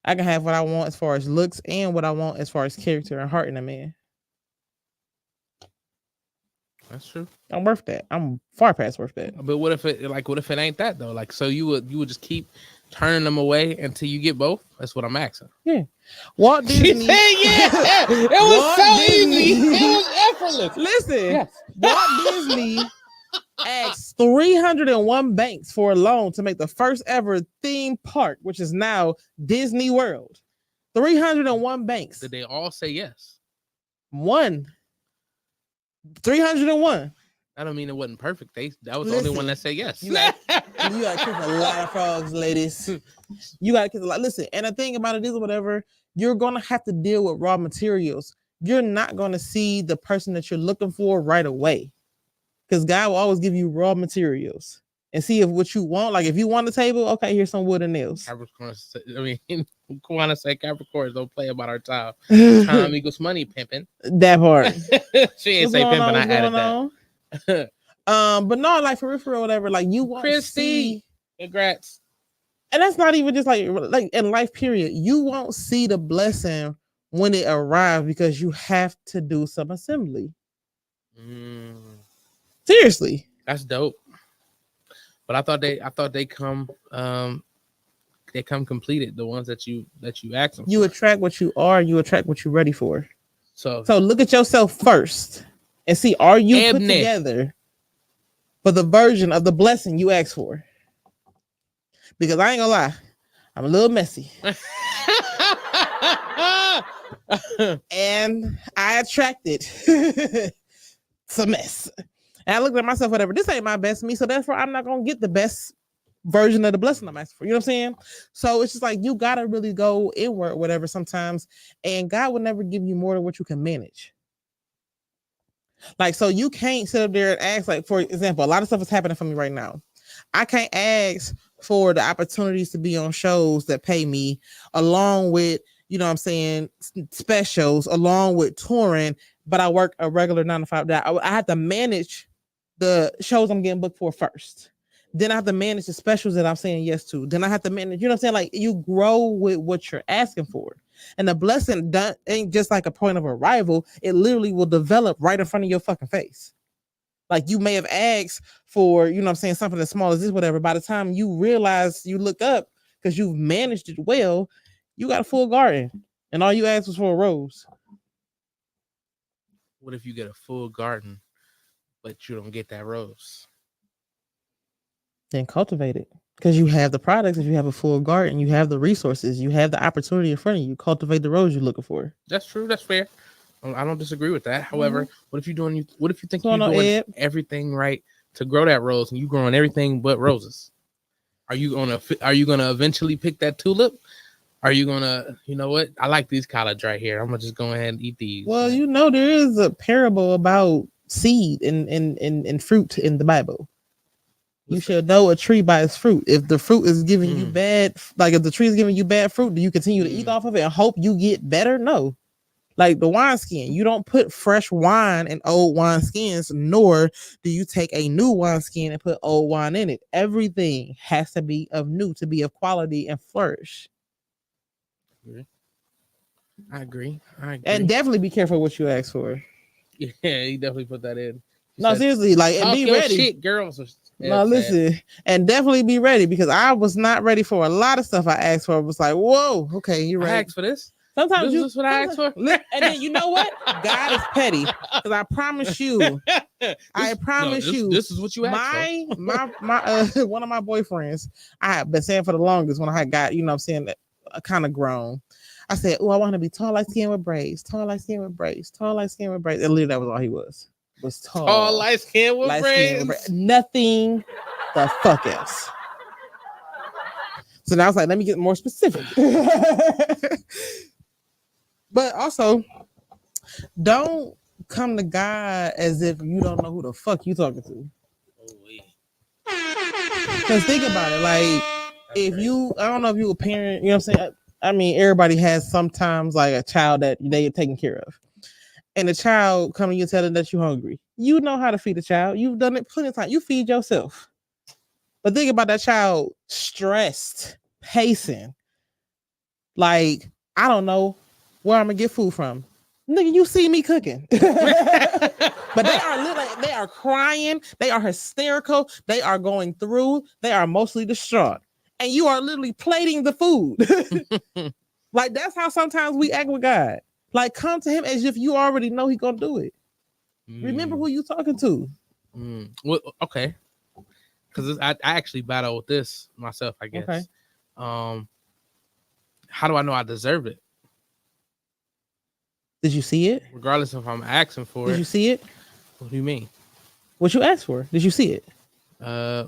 I can have what I want as far as looks and what I want as far as character and heart in a man. That's true. I'm worth that. I'm far past worth that. But what if it ain't that though? Like, so you would just keep turning them away until you get both? That's what I'm asking. Yeah. Walt Disney. She said, yeah. It was so easy. It was effortless. Listen, yes. Walt Disney asked 301 banks for a loan to make the first ever theme park, which is now Disney World. 301 banks. Did they all say yes? 301. I don't mean it wasn't perfect. That was the only one that said yes. You got to kiss a lot of frogs, ladies. You got to kiss a lot. Listen, and the thing about it is, whatever, you're going to have to deal with raw materials. You're not going to see the person that you're looking for right away. Because God will always give you raw materials and see if what you want. Like if you want a table, okay, here's some wood and nails. Capricorns, Kwana say Capricorns don't play about our time. Time equals money, pimping. That part. She ain't say pimping. I added that. But no, like for real, whatever. Like you won't see. Congrats. And that's not even just like in life, period. You won't see the blessing when it arrives because you have to do some assembly. Seriously, that's dope. But I thought they come completed. The ones that you asked them. You attract what you are. You attract what you're ready for. So look at yourself first and see, are you put together for the version of the blessing you asked for? Because I ain't gonna lie, I'm a little messy. And I attracted some mess. And I looked at myself, whatever, this ain't my best me, so therefore I'm not gonna get the best version of the blessing I'm asking for. You know what I'm saying? So it's just like you gotta really go inward, whatever, sometimes, and God will never give you more than what you can manage. Like, so you can't sit up there and ask, like, for example, a lot of stuff is happening for me right now. I can't ask for the opportunities to be on shows that pay me, along with, you know what I'm saying, specials, along with touring, but I work a regular 9 to 5 day. I have to manage the shows I'm getting booked for first. Then I have to manage the specials that I'm saying yes to. Then I have to manage, you know what I'm saying? Like, you grow with what you're asking for. And the blessing ain't just like a point of arrival. It literally will develop right in front of your fucking face. Like, you may have asked for, you know what I'm saying, something as small as this, whatever. By the time you realize, you look up, because you've managed it well, you got a full garden. And all you asked was for a rose. What if you get a full garden, but you don't get that rose? Then cultivate it. Because you have the products. If you have a full garden, you have the resources, you have the opportunity in front of you. Cultivate the rose you're looking for. That's true. That's fair. I don't disagree with that. However, what if you think you're doing everything right, to grow that rose, and you growing everything but roses. Are you gonna eventually pick that tulip? Are you gonna, you know what? I like these collards right here. I'm gonna just go ahead and eat these. Well, you know, there is a parable about seed and fruit in the Bible. You should know a tree by its fruit. If the fruit is giving you bad, like if the tree is giving you bad fruit, do you continue to eat off of it and hope you get better? No. Like the wine skin, you don't put fresh wine in old wine skins, nor do you take a new wine skin and put old wine in it. Everything has to be of new to be of quality and flourish. I agree. And definitely be careful what you ask for. Yeah, he definitely put that in. No, seriously, like, and be ready. Shit, girls. No, listen, and definitely be ready, because I was not ready for a lot of stuff I asked for. It was like, whoa, okay, you're right. I asked for this. Sometimes this is what I asked for. And then you know what? God is petty, because I promise you, this is what you asked for. My one of my boyfriends, I had been saying for the longest when I had got, you know, what I'm saying, kind of grown. I said, oh, I want to be tall, light skin with braids, tall, light skin with braids, tall, light skin with braids. And literally, that was all he was tall, light skin with braids. Nothing the fuck else. So now I was like, let me get more specific. But also, don't come to God as if you don't know who the fuck you talking to. Because think about it, like, if you, I don't know if you a parent, you know what I'm saying? I mean, everybody has sometimes like a child that they are taking care of. And the child coming, you telling that you're hungry. You know how to feed a child. You've done it plenty of times. You feed yourself. But think about that child stressed, pacing. Like, I don't know where I'm gonna get food from. Nigga, you see me cooking. But they are literally, they are crying, they are hysterical, they are going through, they are mostly distraught. And you are literally plating the food. Like, that's how sometimes we act with God. Like, come to him as if you already know he's gonna do it. Remember who you talking to. Well, okay. Because I actually battle with this myself, I guess. Okay. How do I know I deserve it? Did you see it? Regardless if I'm asking for it. Did you see it? What do you mean? What you asked for? Did you see it? I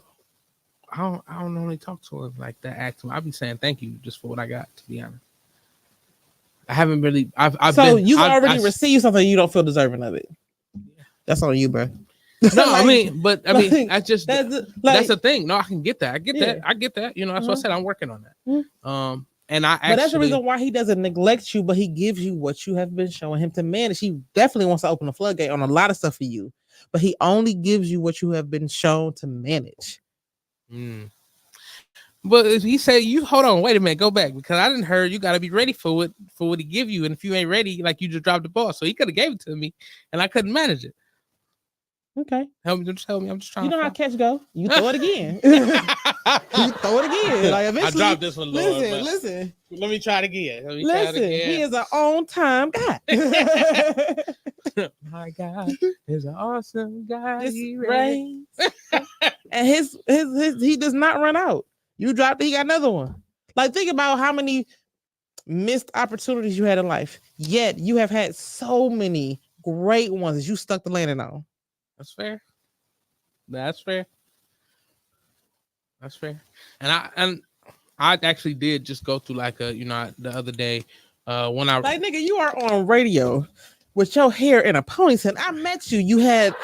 don't normally talk to him like that. Ask him. I've been saying thank you just for what I got, to be honest. I haven't really. You've already received something, you don't feel deserving of it. That's on you, bro. No, like, that's just that's the thing. No, I can get that. I get that. You know, that's what I said. I'm working on that. And I actually, but that's the reason why he doesn't neglect you, but he gives you what you have been showing him to manage. He definitely wants to open the floodgate on a lot of stuff for you, but he only gives you what you have been shown to manage. But if he said, you hold on, wait a minute, go back, because I didn't heard you got to be ready for what he give you, and if you ain't ready, like, you just dropped the ball. So he could have gave it to me, and I couldn't manage it. Okay, help me. I'm just trying. You know how catch go. You throw it again. You throw it again. Like, eventually, I dropped this one. Listen. Let me try it again. He is an on-time guy. My God is an awesome guy. He reigns. And his he does not run out. You dropped it, he got another one. Like, think about how many missed opportunities you had in life. Yet you have had so many great ones that you stuck the landing on. That's fair. And I actually did just go through like the other day when I like, nigga, you are on radio with your hair in a ponytail. I met you. You had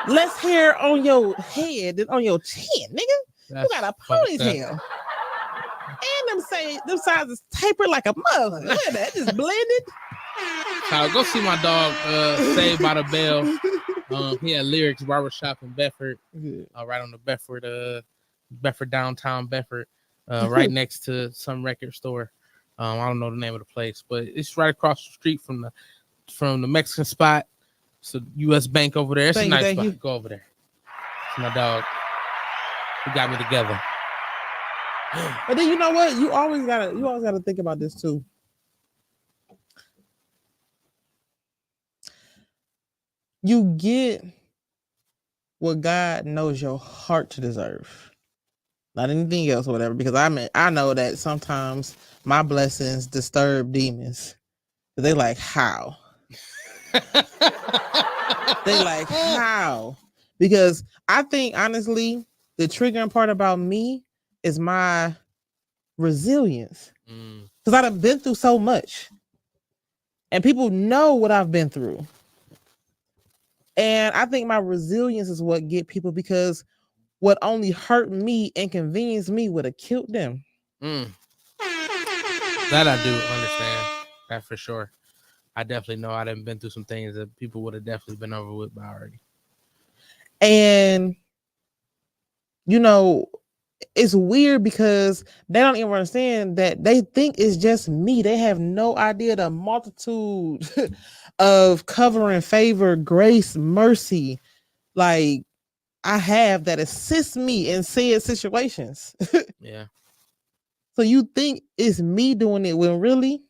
less hair on your head than on your chin, nigga. You got a ponytail. And them sides tapered like a mother. Look at that, just blended. Go see my dog Saved by the Bell. He had Lyrics Barbershop in Bedford, right on the Bedford downtown Bedford, right next to some record store. I don't know the name of the place, but it's right across the street from the Mexican spot. It's a U.S. Bank over there. It's a nice spot. Go over there. It's my dog. He got me together. But then, you know what? You always gotta think about this too. You get what God knows your heart to deserve, not anything else or whatever. Because I know that sometimes my blessings disturb demons. They like, how? They like, how? because I think honestly, the triggering part about me is my resilience. Because I've been through so much. And people know what I've been through. And I think my resilience is what get people, because what only hurt me, inconvenienced me, would have killed them. That I do understand. That for sure. I definitely know I done been through some things that people would have definitely been over with by already. And you know, it's weird because they don't even understand that they think it's just me. They have no idea the multitude of covering, favor, grace, mercy, like I have that assists me in said situations. Yeah. So you think it's me doing it when really,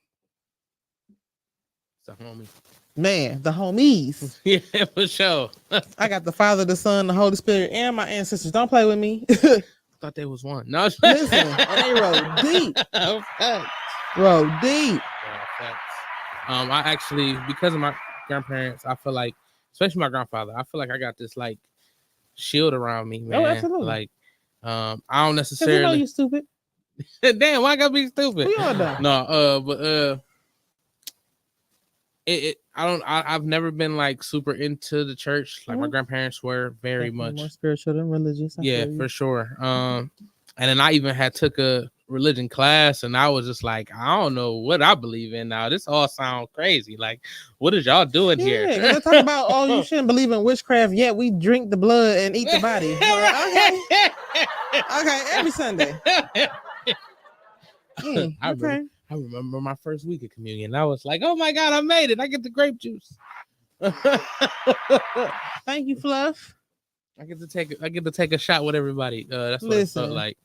It's a homie. man, the homies. Yeah, for sure. I got the Father, the Son, the Holy Spirit, and my ancestors. Don't play with me. Thought there was one. No, Listen, and they roll deep. Facts. Roll deep. Yeah, facts. I actually, because of my grandparents, I feel like, especially my grandfather, I feel like I got this like shield around me, man. Oh, absolutely. Like, I don't Because you know necessarily. you stupid. Damn, why I gotta be stupid? We all know. No, but I've never been like super into the church. Like my grandparents were very much more spiritual than religious. Yeah, for sure. And then I even had took a religion class, and I was just like, I don't know what I believe in now. This all sounds crazy. Like, what is y'all doing here? They talk about, oh, you shouldn't believe in witchcraft, yet we drink the blood and eat the body. Like, okay, every Sunday. I remember my first week of communion. I was like, oh my God, I made it. I get the grape juice. Thank you, Fluff. I get to take a shot with everybody. That's what it felt like.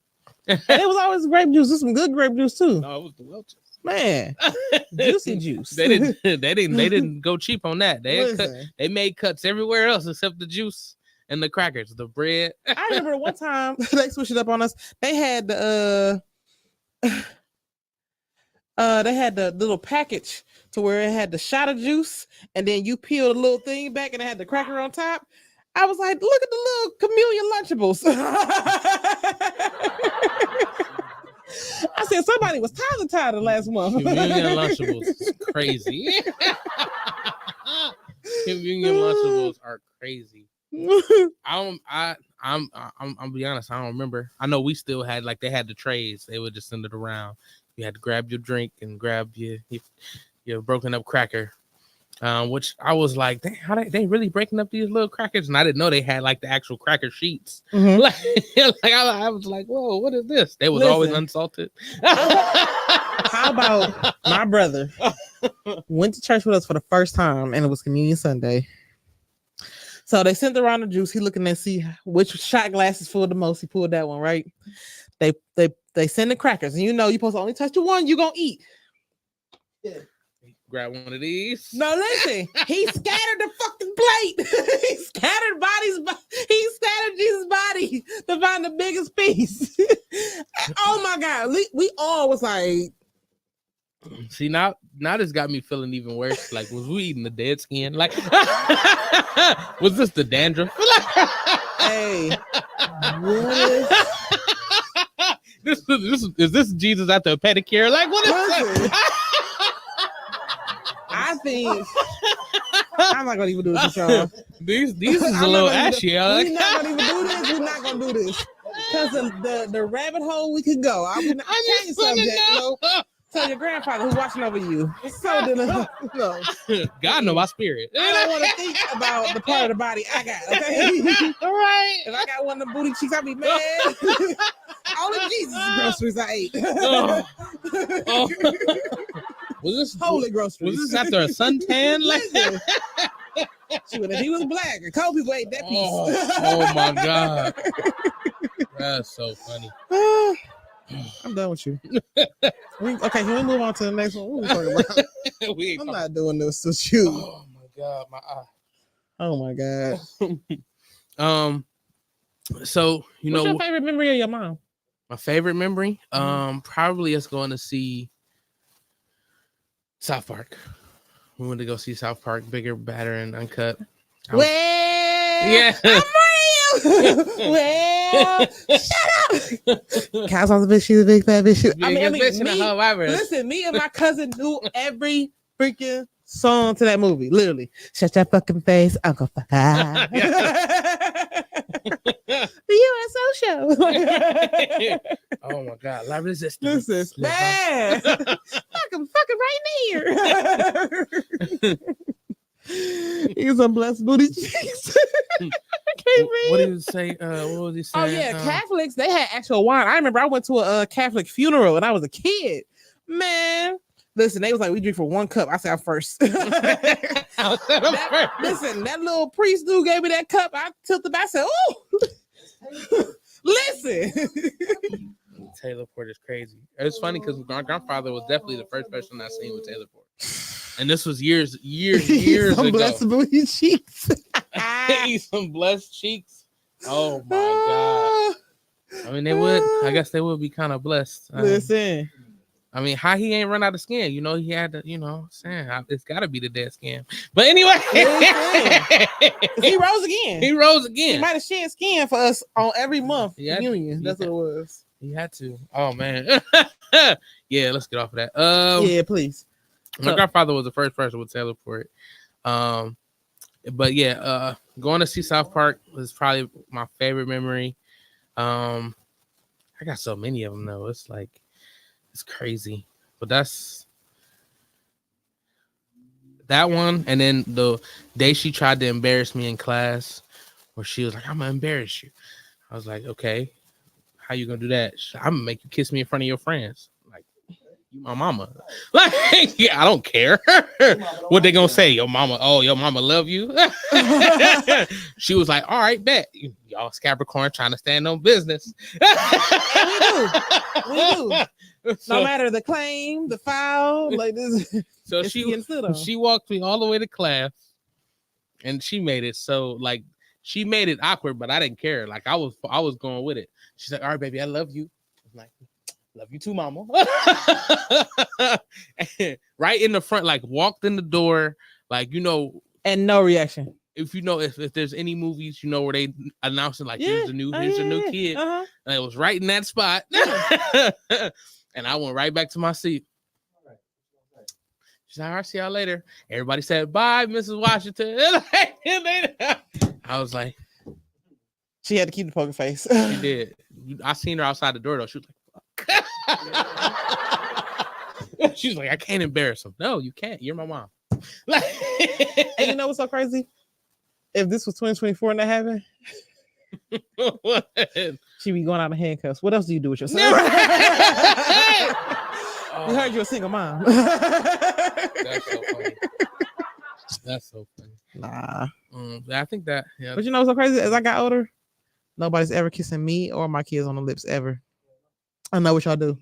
And it was always grape juice. There's some good grape juice too. No, it was the Welch's. Man, juicy juice. They didn't go cheap on that. They made cuts everywhere else except the juice and the crackers, the bread. I remember one time they switched it up on us. They had the little package to where it had the shot of juice, and then you peeled a little thing back, and it had the cracker on top. I was like, look at the little communion Lunchables. I said somebody was tired the last month. Communion Lunchables is crazy. Communion Lunchables are crazy. I'm be honest, I don't remember. I know we still had, like, they had the trays. They would just send it around. You had to grab your drink and grab your broken up cracker. Which I was like, dang, how they really breaking up these little crackers? And I didn't know they had like the actual cracker sheets. Mm-hmm. I was like, whoa, what is this? They was always unsalted. How about my brother went to church with us for the first time, and it was Communion Sunday. So they sent around the juice. He looking to see which shot glass is full the most. He pulled that one, right? They send the crackers, and you know you're supposed to only touch the one you're gonna eat. Yeah. Grab one of these. No, listen. He scattered the fucking plate. He scattered Jesus' body to find the biggest piece. Oh my God. We all was like. See, now this got me feeling even worse. Like, was we eating the dead skin? Like, was this the dandruff? Hey, what? Is this Jesus after a pedicure? Like, what is that? I think I'm not gonna even do this, y'all. These is a little ashy. We're not gonna even do this. We're not gonna do this because the rabbit hole we could go. I would not change subject. Tell your grandfather who's watching over you. So no. God know my spirit. I don't want to think about the part of the body I got. Okay, all right. If I got one of the booty cheeks, I'd be mad. All of Jesus' groceries I ate. Oh. Was this holy groceries? Was this after a suntan? Like, if he was black, a couple people ate that piece. Oh my God, that's so funny. I'm done with you. Okay, can we move on to the next one? What are we talking about? I'm not doing this with you. Oh my God, my eye. Oh my God. So what's your favorite memory of your mom? My favorite memory, probably is going to see South Park. We went to go see South Park, Bigger, Badder, and Uncut. Yeah. I'm well, shut up. Cows on the bitch. She's a big fat bitch. Listen, me and my cousin knew every freaking song to that movie. Literally, shut your fucking face, Uncle Five. The USO show. Oh my God, La Resistance. Listen, man, fucking right near. He's some blessed booty cheeks. What did he say? What was he saying? Oh yeah, Catholics, they had actual wine. I remember I went to a Catholic funeral and I was a kid. Man, listen, they was like, we drink for 1 cup. I said, I'm first. Listen, that little priest dude gave me that cup. I tilted back. I said, oh, listen. Taylor Port is crazy. It's funny because my grandfather was definitely the first person I seen with Taylor Port. And this was years some ago. Blessed booty cheeks. Some blessed cheeks. Oh my God. I mean, I guess they would be kind of blessed. Listen. I mean, how he ain't run out of skin? You know, he had to, saying it's got to be the dead skin. But anyway, he rose again. He rose again. He might have shed skin for us on every month. Yeah, Union. That's what it was. He had to. Oh man. Yeah, let's get off of that. Yeah, please. My grandfather was the first person with Taylor Port. But yeah, going to see South Park was probably my favorite memory. I got so many of them though. It's like, it's crazy. But that's that one. And then the day she tried to embarrass me in class, where she was like, I'm gonna embarrass you. I was like, okay, how you gonna do that? I'm gonna make you kiss me in front of your friends. Like, you my mama. Like, yeah, I don't care. What they gonna say? Your mama love you. She was like, all right, bet. Y'all Capricorn trying to stand on business. We do. No matter the claim, the foul, like this. So she walked me all the way to class, and she made it so like she made it awkward, but I didn't care. Like I was going with it. She's like, all right, baby, I love you. I'm like, love you too, mama. Right in the front, like walked in the door, like, and no reaction. If if there's any movies, where they announcing like, here's the new kid. Uh-huh. And it was right in that spot. And I went right back to my seat. She's like, all right, see y'all later. Everybody said, bye, Mrs. Washington. I was like, she had to keep the poker face. She did. I seen her outside the door though. She was like, fuck. She was like, I can't embarrass him. No, you can't. You're my mom. And you know what's so crazy? If this was 2024 and that happened, she'd be going out in handcuffs. What else do you do with yourself? We heard you're a single mom. That's so funny. That's so funny. Nah. I think that, yeah. But you know what's so crazy? As I got older, nobody's ever kissing me or my kids on the lips ever. I know what y'all do.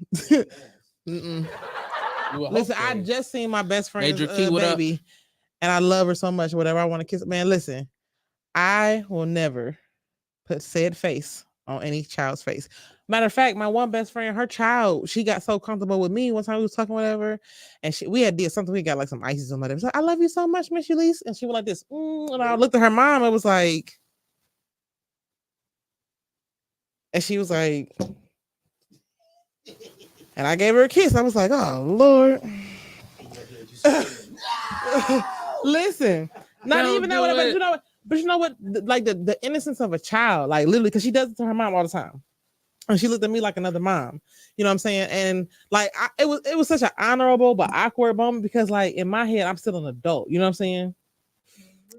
Listen, I just seen my best friend's baby, and I love her so much. Whatever I want to kiss, man. Listen, I will never put said face on any child's face. Matter of fact, my one best friend, her child, she got so comfortable with me. One time we was talking, whatever, and we had did something. We got like some ices on that. Like, I love you so much, Miss Eulise. And she was like this. And I looked at her mom. It was like, and she was like, and I gave her a kiss. I was like, oh Lord. Listen, not even that, but you know what? Like the innocence of a child, like literally, because she does it to her mom all the time. And she looked at me like another mom. You know what I'm saying? And like it was such an honorable but awkward moment because like in my head, I'm still an adult. You know what I'm saying?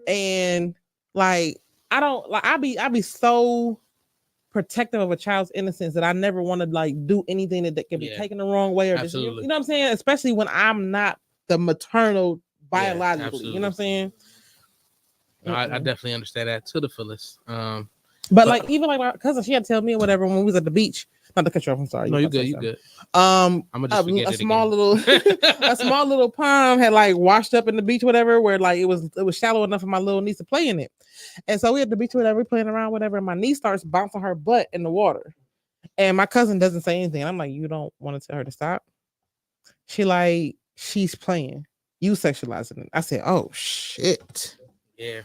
And like I be so protective of a child's innocence that I never want to like do anything that can be taken the wrong way or just, you know what I'm saying? Especially when I'm not the maternal biologically. You know what I'm saying? No, I definitely understand that to the fullest. But like even like my cousin, she had to tell me or whatever when we was at the beach. Not to cut you off, I'm sorry. No, you good, you good. I'm gonna just forget a small little pond had like washed up in the beach, whatever, where like it was shallow enough for my little niece to play in it. And so we at the beach, whatever, playing around, whatever, and my niece starts bouncing her butt in the water. And my cousin doesn't say anything. I'm like, you don't want to tell her to stop? She's playing. You sexualizing it. I said, oh shit. Yeah.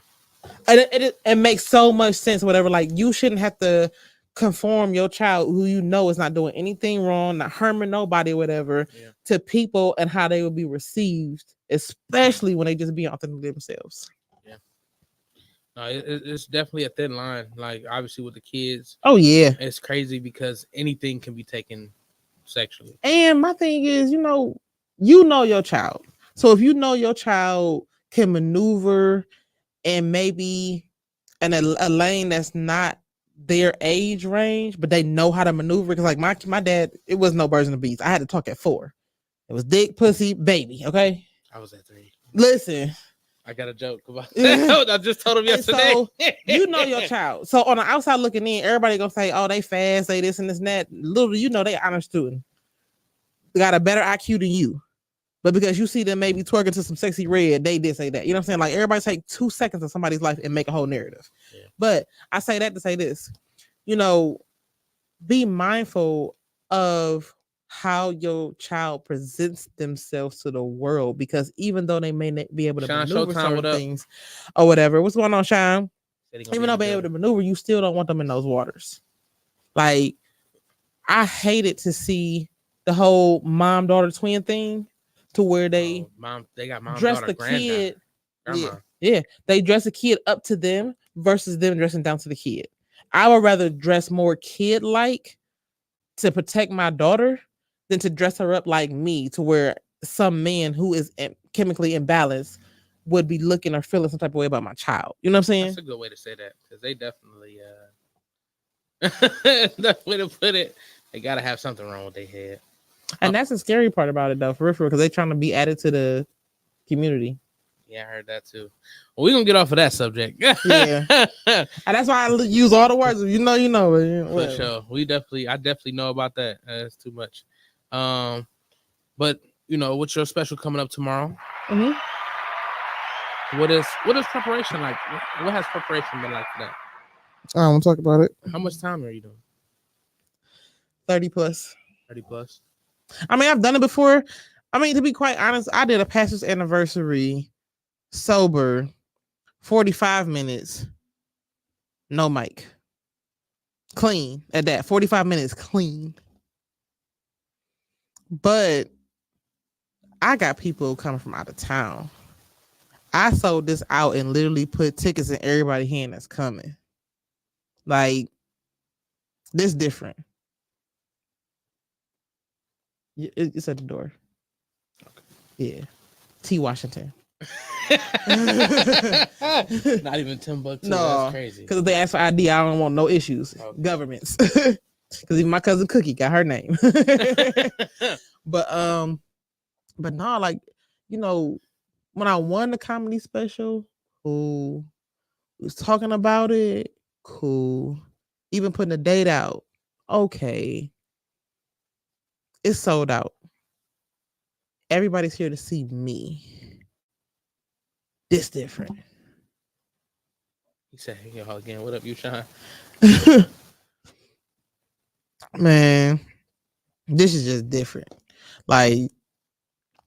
And it makes so much sense. Whatever, like you shouldn't have to conform your child, who you know is not doing anything wrong, not harming nobody, whatever, to people and how they will be received, especially when they just be authentic themselves. Yeah. No, it's definitely a thin line. Like obviously with the kids, Oh yeah, it's crazy because anything can be taken sexually. and my thing is, you know your child. So if you know your child can maneuver and maybe in a lane that's not their age range, but they know how to maneuver. Because like my dad, it was no birds and the bees. I had to talk at 4. It was dick, pussy, baby. Okay. I was at 3. Listen, I got a joke about that. I just told him yesterday. So you know your child. So on the outside looking in, everybody gonna say, "Oh, they fast, say this and this and that." Little you know, they honor student. They got a better IQ than you. But because you see them maybe twerking to some sexy red, they did say that. You know what I'm saying? Like everybody take 2 seconds of somebody's life and make a whole narrative. Yeah. But I say that to say this, be mindful of how your child presents themselves to the world, because even though they may not be able to maneuver certain things or whatever, what's going on, Sean? Even though they're able to maneuver, you still don't want them in those waters. Like, I hated to see the whole mom-daughter twin thing, to where they got mom, dress daughter, the kid. grandma. Yeah, they dress the kid up to them versus them dressing down to the kid. I would rather dress more kid-like to protect my daughter than to dress her up like me, to where some man who is chemically imbalanced would be looking or feeling some type of way about my child. You know what I'm saying? That's a good way to say that, because they definitely the way to put it, they gotta have something wrong with their head. And that's the scary part about it, though, for real, because they're trying to be added to the community. Yeah, I heard that too. Well, we're gonna get off of that subject. Yeah. And that's why I use all the words. You know. For sure. I definitely know about that. That's too much. But what's your special coming up tomorrow? Mm-hmm. What is preparation like? What has preparation been like for that? I want to talk about it. How much time are you doing? 30 plus. 30 plus. I mean, I've done it before. I mean, to be quite honest, I did a pastor's anniversary sober, 45 minutes, no mic. Clean at that. 45 minutes clean. But I got people coming from out of town. I sold this out and literally put tickets in everybody's hand that's coming. Like, this different. It's at the door. Okay. Yeah. T. Washington. Not even Timbuktu. No, that's crazy. Because if they ask for ID, I don't want no issues. Okay. Governments. Because even my cousin Cookie got her name. But no, like, when I won the comedy special, cool. Was talking about it, cool. Even putting a date out, okay. It's sold out. Everybody's here to see me. This different. He said, "Yo, again, what up, you Sean?" Man, this is just different. Like,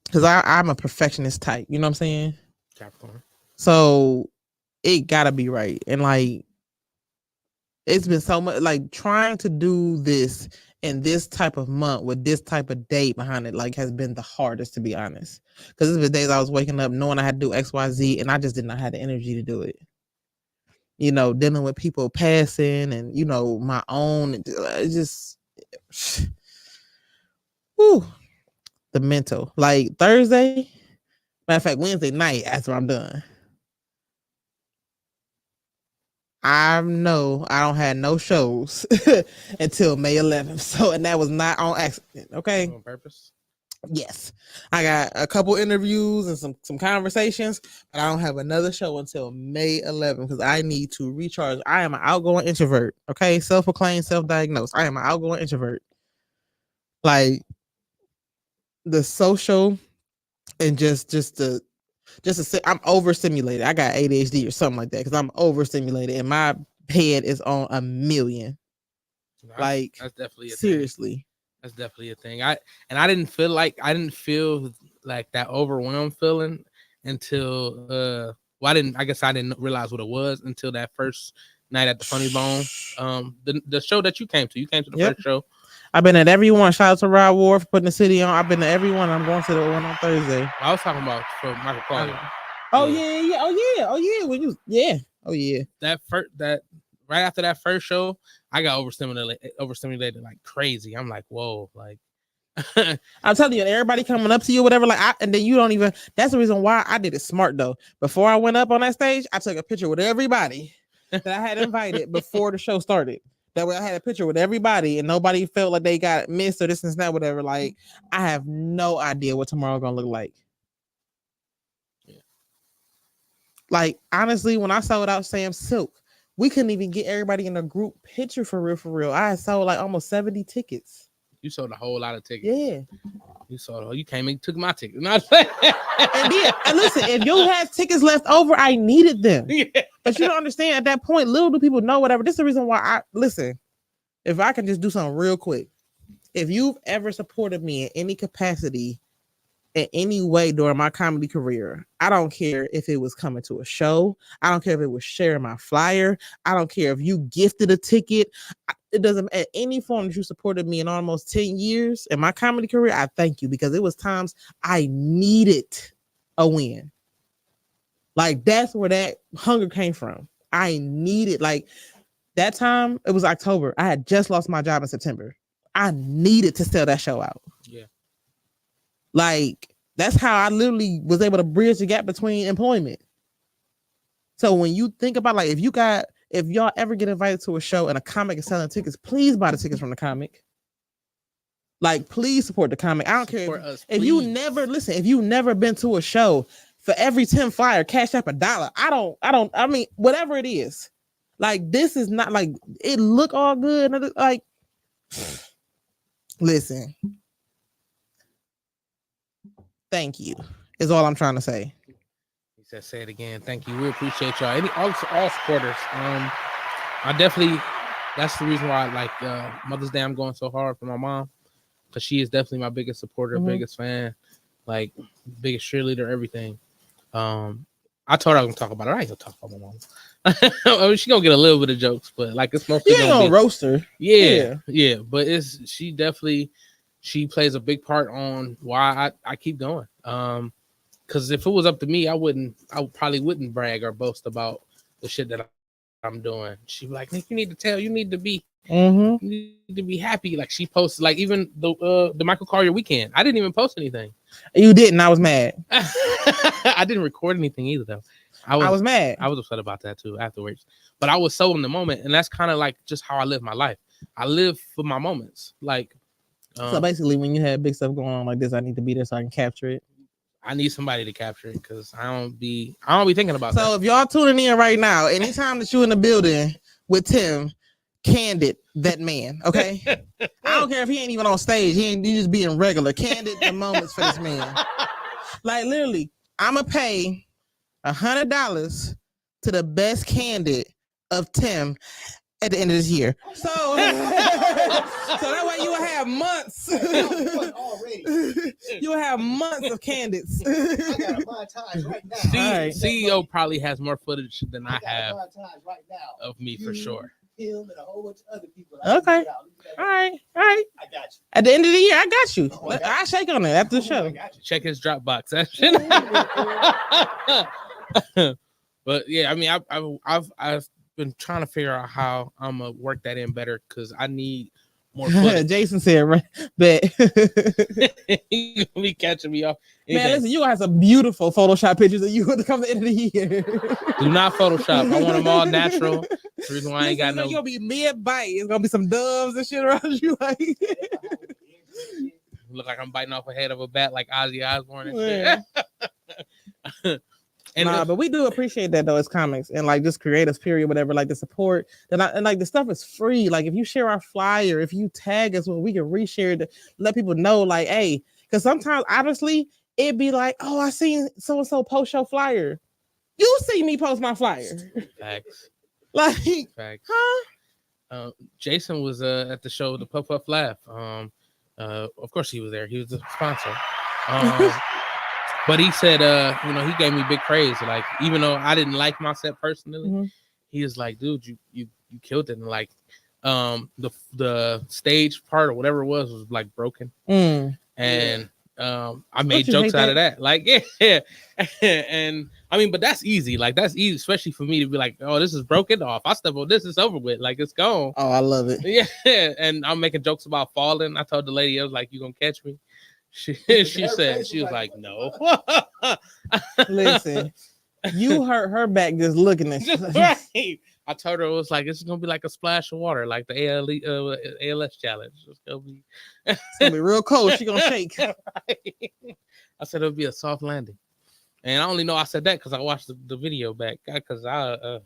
because I'm a perfectionist type. You know what I'm saying? Capricorn. So it gotta be right. And like, it's been so much, like, trying to do this in this type of month with this type of date behind it, like, has been the hardest, to be honest. Because there's been days I was waking up knowing I had to do XYZ and I just did not have the energy to do it. Dealing with people passing and, my own, just, whew, the mental. Like, Thursday, matter of fact, Wednesday night, after I'm done, I know I don't have no shows until May 11th. So, and that was not on accident. Okay. On purpose? Yes. I got a couple interviews and some conversations, but I don't have another show until May 11th because I need to recharge. I am an outgoing introvert. Okay. Self-proclaimed, self-diagnosed. I am an outgoing introvert. Like, the social and I'm overstimulated. I got ADHD or something like that because I'm overstimulated and my head is on a million. Like, that's definitely seriously. Thing. That's definitely a thing. I didn't feel like that overwhelmed feeling until Well, I guess I didn't realize what it was until that first night at the Funny Bone. The show that you came to the Yep. first show. I've been at every one. Shout out to Rod Ward for putting the city on. I've been to every one. I'm going to the one on Thursday. I was talking about for Michael Claudio. Oh yeah. When you that right after that first show, I got overstimulated like crazy. I'm like, whoa, like I'm telling you, everybody coming up to you, whatever, and then you don't even. That's the reason why I did it smart though. Before I went up on that stage, I took a picture with everybody that I had invited before the show started. That way, I had a picture with everybody, and nobody felt like they got missed or this and that, whatever. Like, I have no idea what tomorrow gonna look like. Yeah. Like, honestly, when I sold out Sam Silk, we couldn't even get everybody in a group picture for real. I had sold like almost 70 tickets. You sold a whole lot of tickets. Yeah. You came and took my ticket. And listen, if you had tickets left over, I needed them. Yeah. But you don't understand at that point, little do people know whatever. This is the reason why listen, if I can just do something real quick. If you've ever supported me in any capacity, in any way during my comedy career, I don't care if it was coming to a show. I don't care if it was sharing my flyer. I don't care if you gifted a ticket. It doesn't matter. Any form that you supported me in almost 10 years in my comedy career, I thank you, because it was times I needed a win. Like, that's where that hunger came from. I needed, like, that time, it was October. I had just lost my job in September. I needed to sell that show out. Yeah. Like, that's how I literally was able to bridge the gap between employment. So when you think about, like, if y'all ever get invited to a show and a comic is selling tickets, please buy the tickets from the comic. Like, please support the comic. I don't care if you never been to a show, for every 10 flyer, cash up $1. I mean, whatever it is. Like, this is not like it look all good. Like, listen. Thank you is all I'm trying to say. He said, say it again. Thank you. We appreciate y'all. All supporters. I definitely, that's the reason why, like, Mother's Day, I'm going so hard for my mom, because she is definitely my biggest supporter, biggest fan, like, biggest cheerleader, everything. I told her I was gonna talk about her. I ain't gonna talk about my mom. I mean, she gonna get a little bit of jokes, but like, it's mostly gonna roast her. Yeah. But she definitely plays a big part on why I keep going. Because if it was up to me, I probably wouldn't brag or boast about the shit that I'm doing. She'd be like, Nick, you need to be you need to be happy. Like, she posted, like, even the Michael Collier weekend. I didn't even post anything. You didn't. I was mad. I didn't record anything either, though. I was mad. I was upset about that too afterwards. But I was so in the moment, and that's kind of like just how I live my life. I live for my moments. Like, so basically, when you have big stuff going on like this, I need to be there so I can capture it. I need somebody to capture it, because I don't be thinking about that. So if y'all tuning in right now, anytime that you in the building with Tim, candid that man, okay? I don't care if he ain't even on stage. He just being regular. Candid the moments for this man. Like, literally, I'ma pay $100 to the best candid of Tim at the end of this year. So that way you will have months. You will have months of candids. I got a montage right now. CEO probably has more footage than I have right now of me, for sure. Him and a whole bunch of other people. Okay. All right. I got you. At the end of the year, I got you. I'll shake on it after the show. Check his Dropbox. But yeah, I mean, I've been trying to figure out how I'm gonna work that in better, because I need more footage. Jason said, right, bet. You gonna be catching me off. Man, listen, you gonna have some beautiful Photoshop pictures of you to come to the end of the year. Do not Photoshop. I want them all natural. The reason why I ain't got no. You're gonna be mid-bite. It's gonna be some doves and shit around you. Like, look like I'm biting off a head of a bat like Ozzy Osbourne and shit. But we do appreciate that though, as comics and like just creators, period, whatever. Like the support and like the stuff is free. Like if you share our flyer, if you tag us, well, we can reshare it to let people know, like, hey, because sometimes honestly it'd be like, oh, I seen so and so post your flyer. You see me post my flyer. Facts. Like, facts. Huh? Jason was at the show, the Puff Puff Laugh. Of course he was there. He was the sponsor. But he said, he gave me big praise. Like, even though I didn't like my set personally, he was like, dude, you killed it. And like, the stage part or whatever it was like broken. And I made jokes out of that. Like, yeah. And I mean, but that's easy. Like, that's easy, especially for me to be like, oh, this is broken off. I step on this, it's over with. Like, it's gone. Oh, I love it. Yeah. And I'm making jokes about falling. I told the lady, I was like, you gonna catch me? She said, she was like, no. Listen, you hurt her back just looking at you. Right. I told her it was like, it's gonna be like a splash of water, like the ALS challenge. It's gonna be real cold. She gonna shake. Right. I said it'll be a soft landing, and I only know I said that because I watched the video back. Because I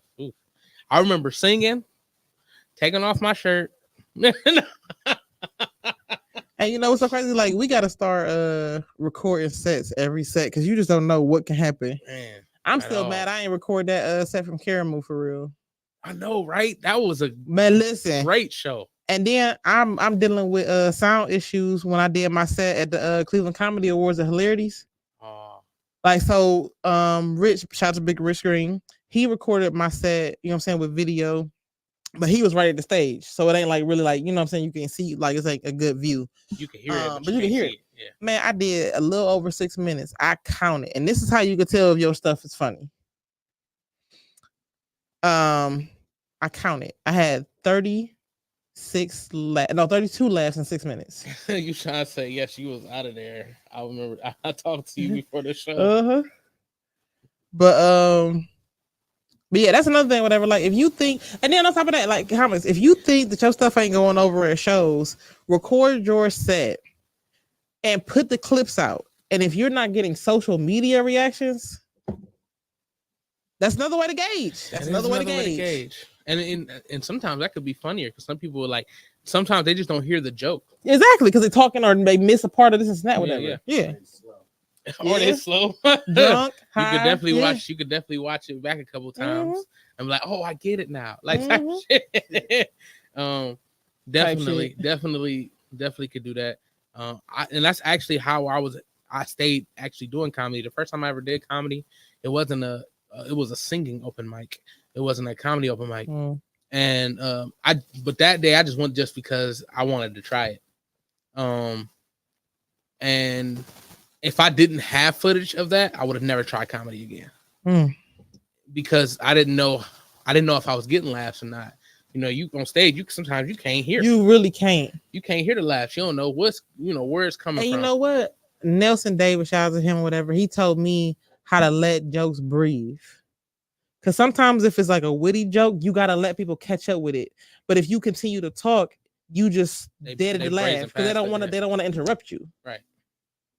remember singing, taking off my shirt. And you know what's so crazy? Like, we gotta start recording sets every set because you just don't know what can happen. Man, I'm still mad I ain't record that set from Caramel for real. I know, right? That was a great show. And then I'm dealing with sound issues when I did my set at the Cleveland Comedy Awards at Hilarities. Like, so Rich, shout out to Big Rich Green, he recorded my set, you know what I'm saying, with video. But he was right at the stage, so it ain't like really like, you know what I'm saying, you can see, like, it's like a good view. You can hear it, but you can hear it. Yeah. Man, I did a little over 6 minutes. I counted, and this is how you could tell if your stuff is funny. I counted. I had 32 laughs in 6 minutes. You trying to say, yes, you was out of there. I remember I talked to you before the show. But yeah, that's another thing, whatever. Like, if you think, and then on top of that, like, comments, if you think that your stuff ain't going over at shows, record your set and put the clips out. And if you're not getting social media reactions, that's another way to gauge. That's another way to gauge. And sometimes that could be funnier because some people are like, sometimes they just don't hear the joke. Exactly, because they're talking or they miss a part of this and that, whatever. Yeah. Or they're slow. Drunk, high, you could definitely watch it back a couple times. I'm like, oh, I get it now. Like type shit. Definitely could do that. And that's actually how I stayed actually doing comedy. The first time I ever did comedy, it was a singing open mic. It wasn't a comedy open mic. And but that day I just went just because I wanted to try it. And if I didn't have footage of that, I would have never tried comedy again. Because I didn't know if I was getting laughs or not. You know, you on stage, sometimes you can't hear. You really can't. You can't hear the laughs. You don't know where it's coming from. And you know what? Nelson Davis, shout out to him, whatever. He told me how to let jokes breathe. Because sometimes if it's like a witty joke, you gotta let people catch up with it. But if you continue to talk, you just dead at the laugh because they don't want to interrupt you. Right.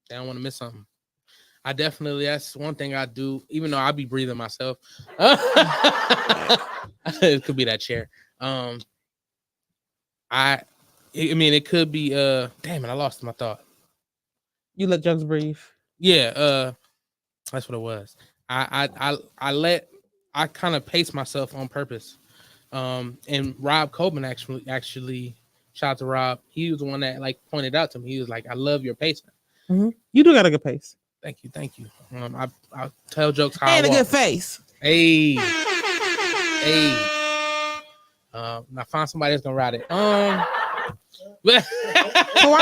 They don't want to miss something. That's one thing I do, even though I be breathing myself. It could be that chair. I mean, it could be. Damn it, I lost my thought. You let jokes breathe. Yeah. That's what it was. I kind of pace myself on purpose. And Rob Coben actually, shout out to Rob. He was the one that like pointed out to me. He was like, I love your pacing. You do got a good pace. Thank you. I tell jokes how and I a walk. good face. Hey. Now find somebody that's gonna ride it. Kawana,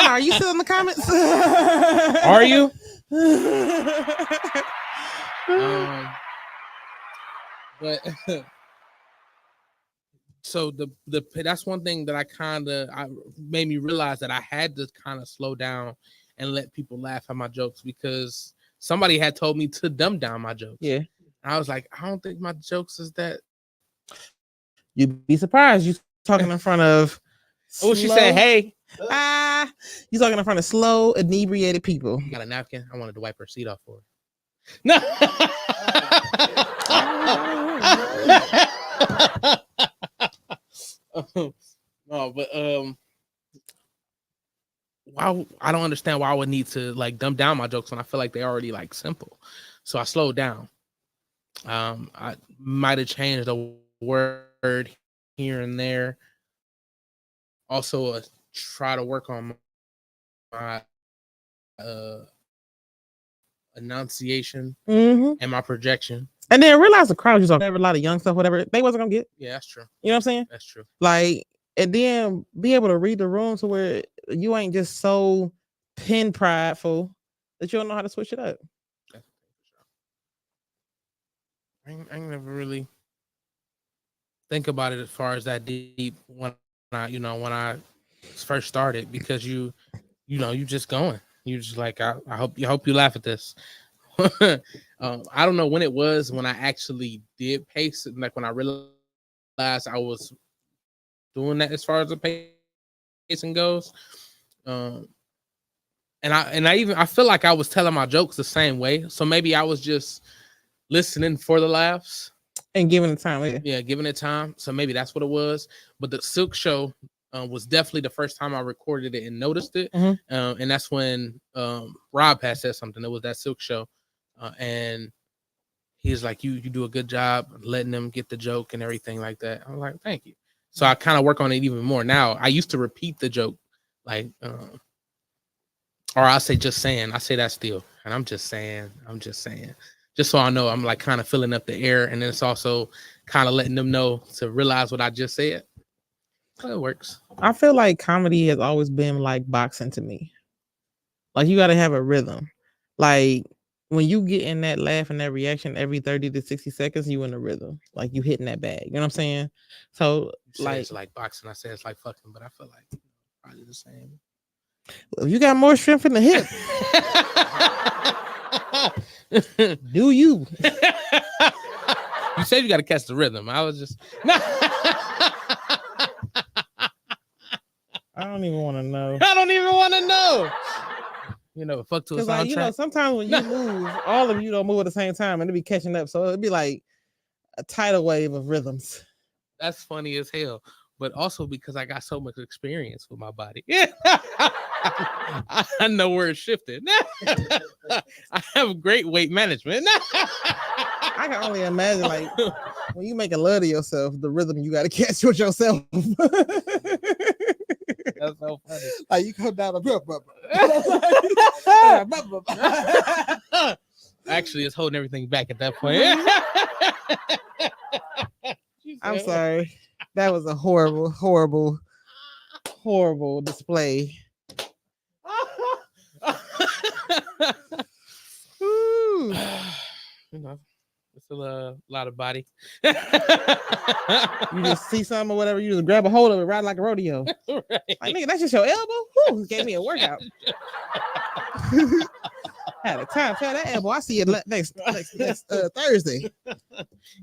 are you still in the comments? Are you? But so that's one thing that I made me realize that I had to kind of slow down and let people laugh at my jokes because somebody had told me to dumb down my jokes. Yeah. And I was like, I don't think my jokes is that. You'd be surprised. You talking in front of. Oh, she said, hey. You talking in front of slow, inebriated people. You got a napkin? I wanted to wipe her seat off for her. No. No, but why I don't understand why I would need to like dumb down my jokes when I feel like they're already like simple. So I slowed down. I might have changed a word here and there. Also, try to work on my enunciation Mm-hmm. and my projection. And then realize the crowd was a lot of young stuff, whatever they wasn't gonna get. Yeah, that's true. You know what I'm saying? That's true. Like, and then be able to read the room to where you ain't just so pin prideful that you don't know how to switch it up. I ain't never really think about it as far as that deep when I first started, because you just going. You just like, I hope you laugh at this. I don't know when it was when I actually did pace it, like when I realized I was doing that as far as the pacing goes. And I feel like I was telling my jokes the same way. So maybe I was just listening for the laughs and giving it time. Yeah, giving it time. So maybe that's what it was. But the Silk show was definitely the first time I recorded it and noticed it. Mm-hmm. And that's when Rob had said something. It was that Silk show. And he's like, you do a good job letting them get the joke and everything like that. I'm like, thank you. So I kind of work on it even more now. I used to repeat the joke, like, or I say just saying. I say that still, and I'm just saying, just so I know I'm like kind of filling up the air, and then it's also kind of letting them know to realize what I just said. So it works. I feel like comedy has always been like boxing to me. Like, you got to have a rhythm. Like, when you get in that laugh and that reaction every 30 to 60 seconds, you in a rhythm. Like, you hitting that bag. You know what I'm saying? So, like, it's like boxing. I say it's like fucking, but I feel like probably the same. Well, if you got more strength in the hip, do you? You said you got to catch the rhythm. I was just. I don't even want to know. I don't even want to know. You know, fuck to a soundtrack. Like, you know, sometimes when you move, all of you don't move at the same time, and it'll be catching up. So it'll be like a tidal wave of rhythms. That's funny as hell. But also because I got so much experience with my body. Yeah. I know where it's shifted. I have great weight management. I can only imagine, like, when you make a love to yourself, the rhythm you got to catch with yourself. That's so funny. Like, you come down Actually, it's holding everything back at that point. I'm sorry. That was a horrible, horrible, horrible display. Ooh. You know, it's a lot of body. You just see something or whatever, you just grab a hold of it, ride like a rodeo. Right. Like, nigga, that's just your elbow? Whew, gave me a workout. Had a time. Tell that elbow, I see you next Thursday.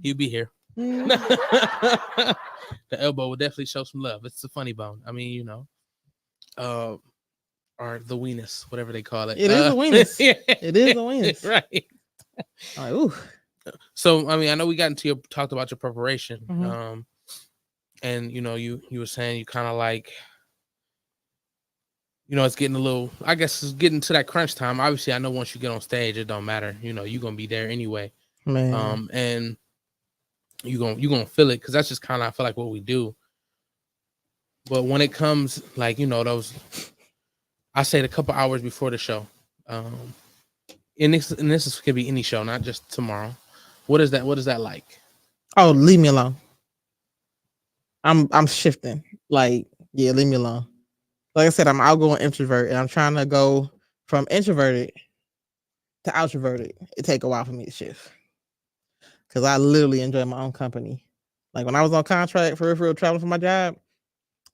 He'll be here. Mm. The elbow will definitely show some love. It's a funny bone. I mean, you know, or the weenus, whatever they call it. It is a weenus. Yeah. It is a weenus. Right. Like, ooh. So, I mean, I know we got into talked about your preparation. Mm-hmm. And you know, you were saying you kind of like, you know, it's getting a little, I guess it's getting to that crunch time. Obviously, I know once you get on stage, it don't matter. You know, you're gonna be there anyway. Man. And you're gonna feel it, because that's just kind of, I feel like, what we do. But when it comes, like, you know, those, I say it a couple hours before the show. And this could be any show, not just tomorrow. What is that like? Oh, leave me alone. I'm shifting. Like, yeah, leave me alone. Like I said, I'm outgoing introvert, and I'm trying to go from introverted to outroverted. It take a while for me to shift, because I literally enjoy my own company. Like, when I was on contract for real traveling for my job,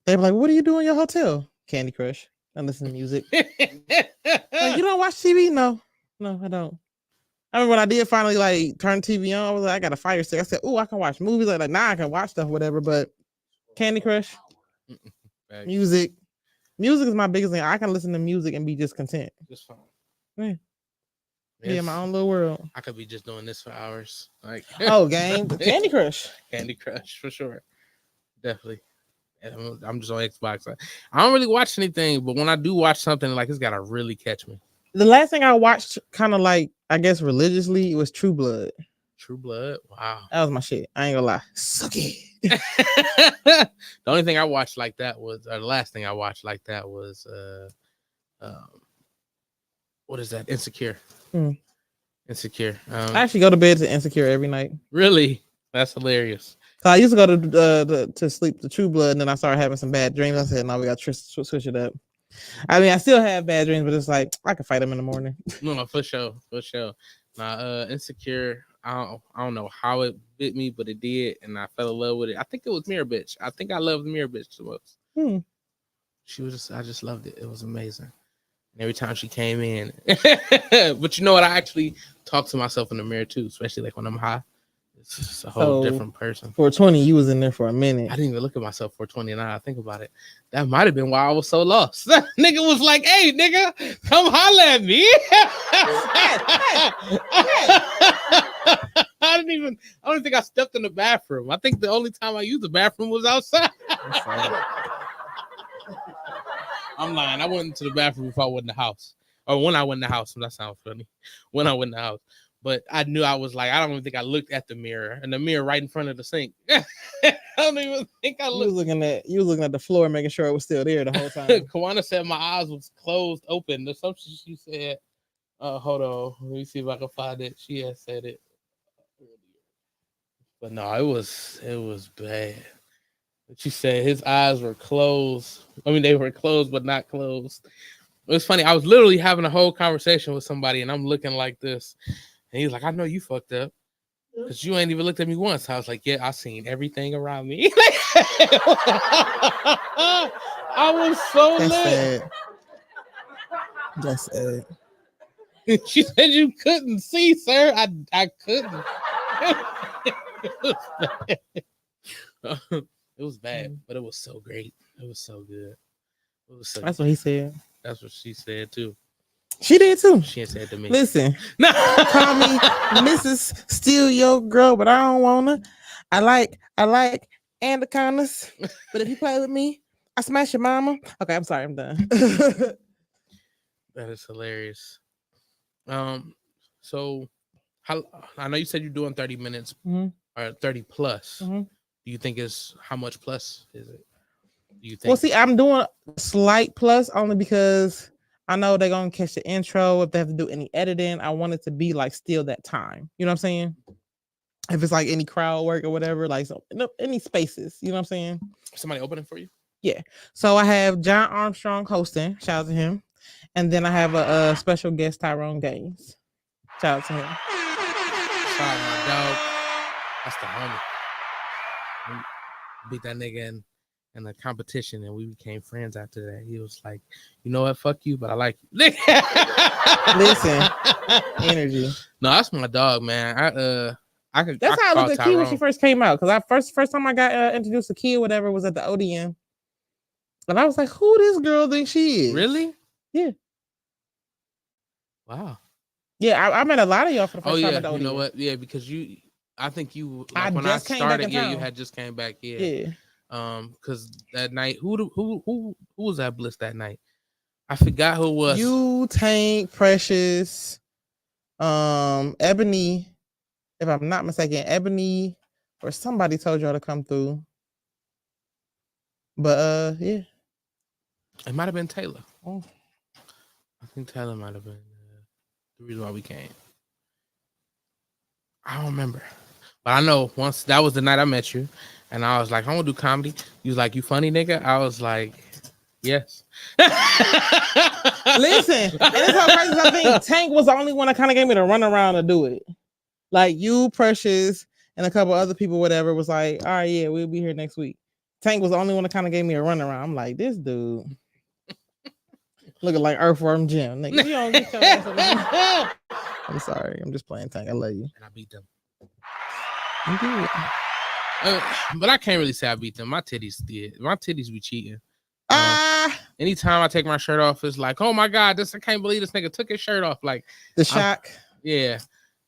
they were like, "What do you do in your hotel?" Candy Crush. I listen to music. Like, you don't watch TV? No, I don't. I remember when I did finally like turn TV on, I was like, I got a fire stick. I said, "Oh, I can watch movies." Like now I can watch stuff, whatever. But Candy Crush, music is my biggest thing. I can listen to music and be just content. Just fine. Yeah. Yeah, my own little world. I could be just doing this for hours. Like, oh, game, Candy Crush. Candy Crush for sure, definitely. And I'm just on Xbox. I don't really watch anything, but when I do watch something, like, it's gotta really catch me. The last thing I watched, kind of like, I guess religiously, was True Blood. True Blood, wow, that was my shit. I ain't gonna lie, suck it. The only thing I watched like that was, or the last thing I watched like that was, what is that? Insecure. Insecure. I actually go to bed to Insecure every night. Really? That's hilarious. I used to go to sleep to True Blood, and then I started having some bad dreams. I said, "No, we got to switch it up." I mean, I still have bad dreams, but it's like I can fight them in the morning. No, for sure. Nah, Insecure. I don't know how it bit me, but it did, and I fell in love with it. I think it was Mirror Bitch. I think I loved Mirror Bitch the most. She was I just loved it. It was amazing. And every time she came in, but you know what? I actually talk to myself in the mirror too, especially like when I'm high. It's just a whole different person. 420, you was in there for a minute. I didn't even look at myself for 20 and I think about it. That might have been why I was so lost. Nigga was like, "Hey, nigga, come holler at me." I don't think I stepped in the bathroom. I think the only time I used the bathroom was outside. I'm lying. I went into the bathroom before I went in the house. Or when I went in the house. That sounds funny. When I went in the house. But I knew I was like, I don't even think I looked at the mirror. And the mirror right in front of the sink. I don't even think I looked. You was looking at the floor, making sure it was still there the whole time. Kawana said my eyes was closed, open. There's something she said. Hold on. Let me see if I can find it. She had said it. But no, it was bad. She said his eyes were closed. I mean, they were closed, but not closed. It was funny. I was literally having a whole conversation with somebody, and I'm looking like this. And he's like, "I know you fucked up because you ain't even looked at me once." I was like, "Yeah, I seen everything around me." I was so lit. That's it. She said, "You couldn't see, sir." I couldn't. It was bad, but it was so great. It was so good. It was so That's what he said. That's what she said too. She did too. She said to me, "Listen, call me Mrs. Steal Your Girl, but I don't wanna. I like anacondas, but if you play with me, I smash your mama." Okay, I'm sorry, I'm done. That is hilarious. So how I know you said you're doing 30 minutes or 30 plus. Do you think how much plus is it? Do you think? Well, see, I'm doing slight plus only because I know they're gonna catch the intro. If they have to do any editing, I want it to be like still that time. You know what I'm saying? If it's like any crowd work or whatever, like any spaces, you know what I'm saying? Somebody opening for you? Yeah. So I have John Armstrong hosting. Shout out to him. And then I have a special guest, Tyrone Gaines. Shout out to him. Shout out my dog. That's the homie. Beat that nigga in a competition, and we became friends after that. He was like, "You know what? Fuck you, but I like you." Listen, energy. No, that's my dog, man. That's how I looked at Key when she first came out. Because first time I got introduced to Key or whatever was at the ODM, and I was like, "Who this girl think she is?" Really? Yeah. Wow. Yeah, I met a lot of y'all for the first time at the ODM. You know what? Yeah, because I think you like when I started, you had just came back. Yeah. Because that night, who was at Bliss that night? I forgot who it was. You, Tank, Precious, Ebony, if I'm not mistaken, Ebony, or somebody told y'all to come through. But yeah. It might have been Taylor. Oh. I think Taylor might have been the reason why we came. I don't remember. But I know once that was the night I met you, and I was like, "I want to do comedy." You was like, "You funny, nigga?" I was like, "Yes." Listen, and it's so crazy. I think Tank was the only one that kind of gave me the run around to do it. Like you, Precious, and a couple other people, whatever, was like, "All right, yeah, we'll be here next week." Tank was the only one that kind of gave me a run around. I'm like, this dude looking like Earthworm Jim. Nigga, you don't get your ass on the I'm sorry. I'm just playing Tank. I love you. And I beat them. You did. But I can't really say I beat them. My titties did. My titties be cheating. Anytime I take my shirt off, it's like, "Oh my God, I can't believe this nigga took his shirt off." Like the shock. Yeah,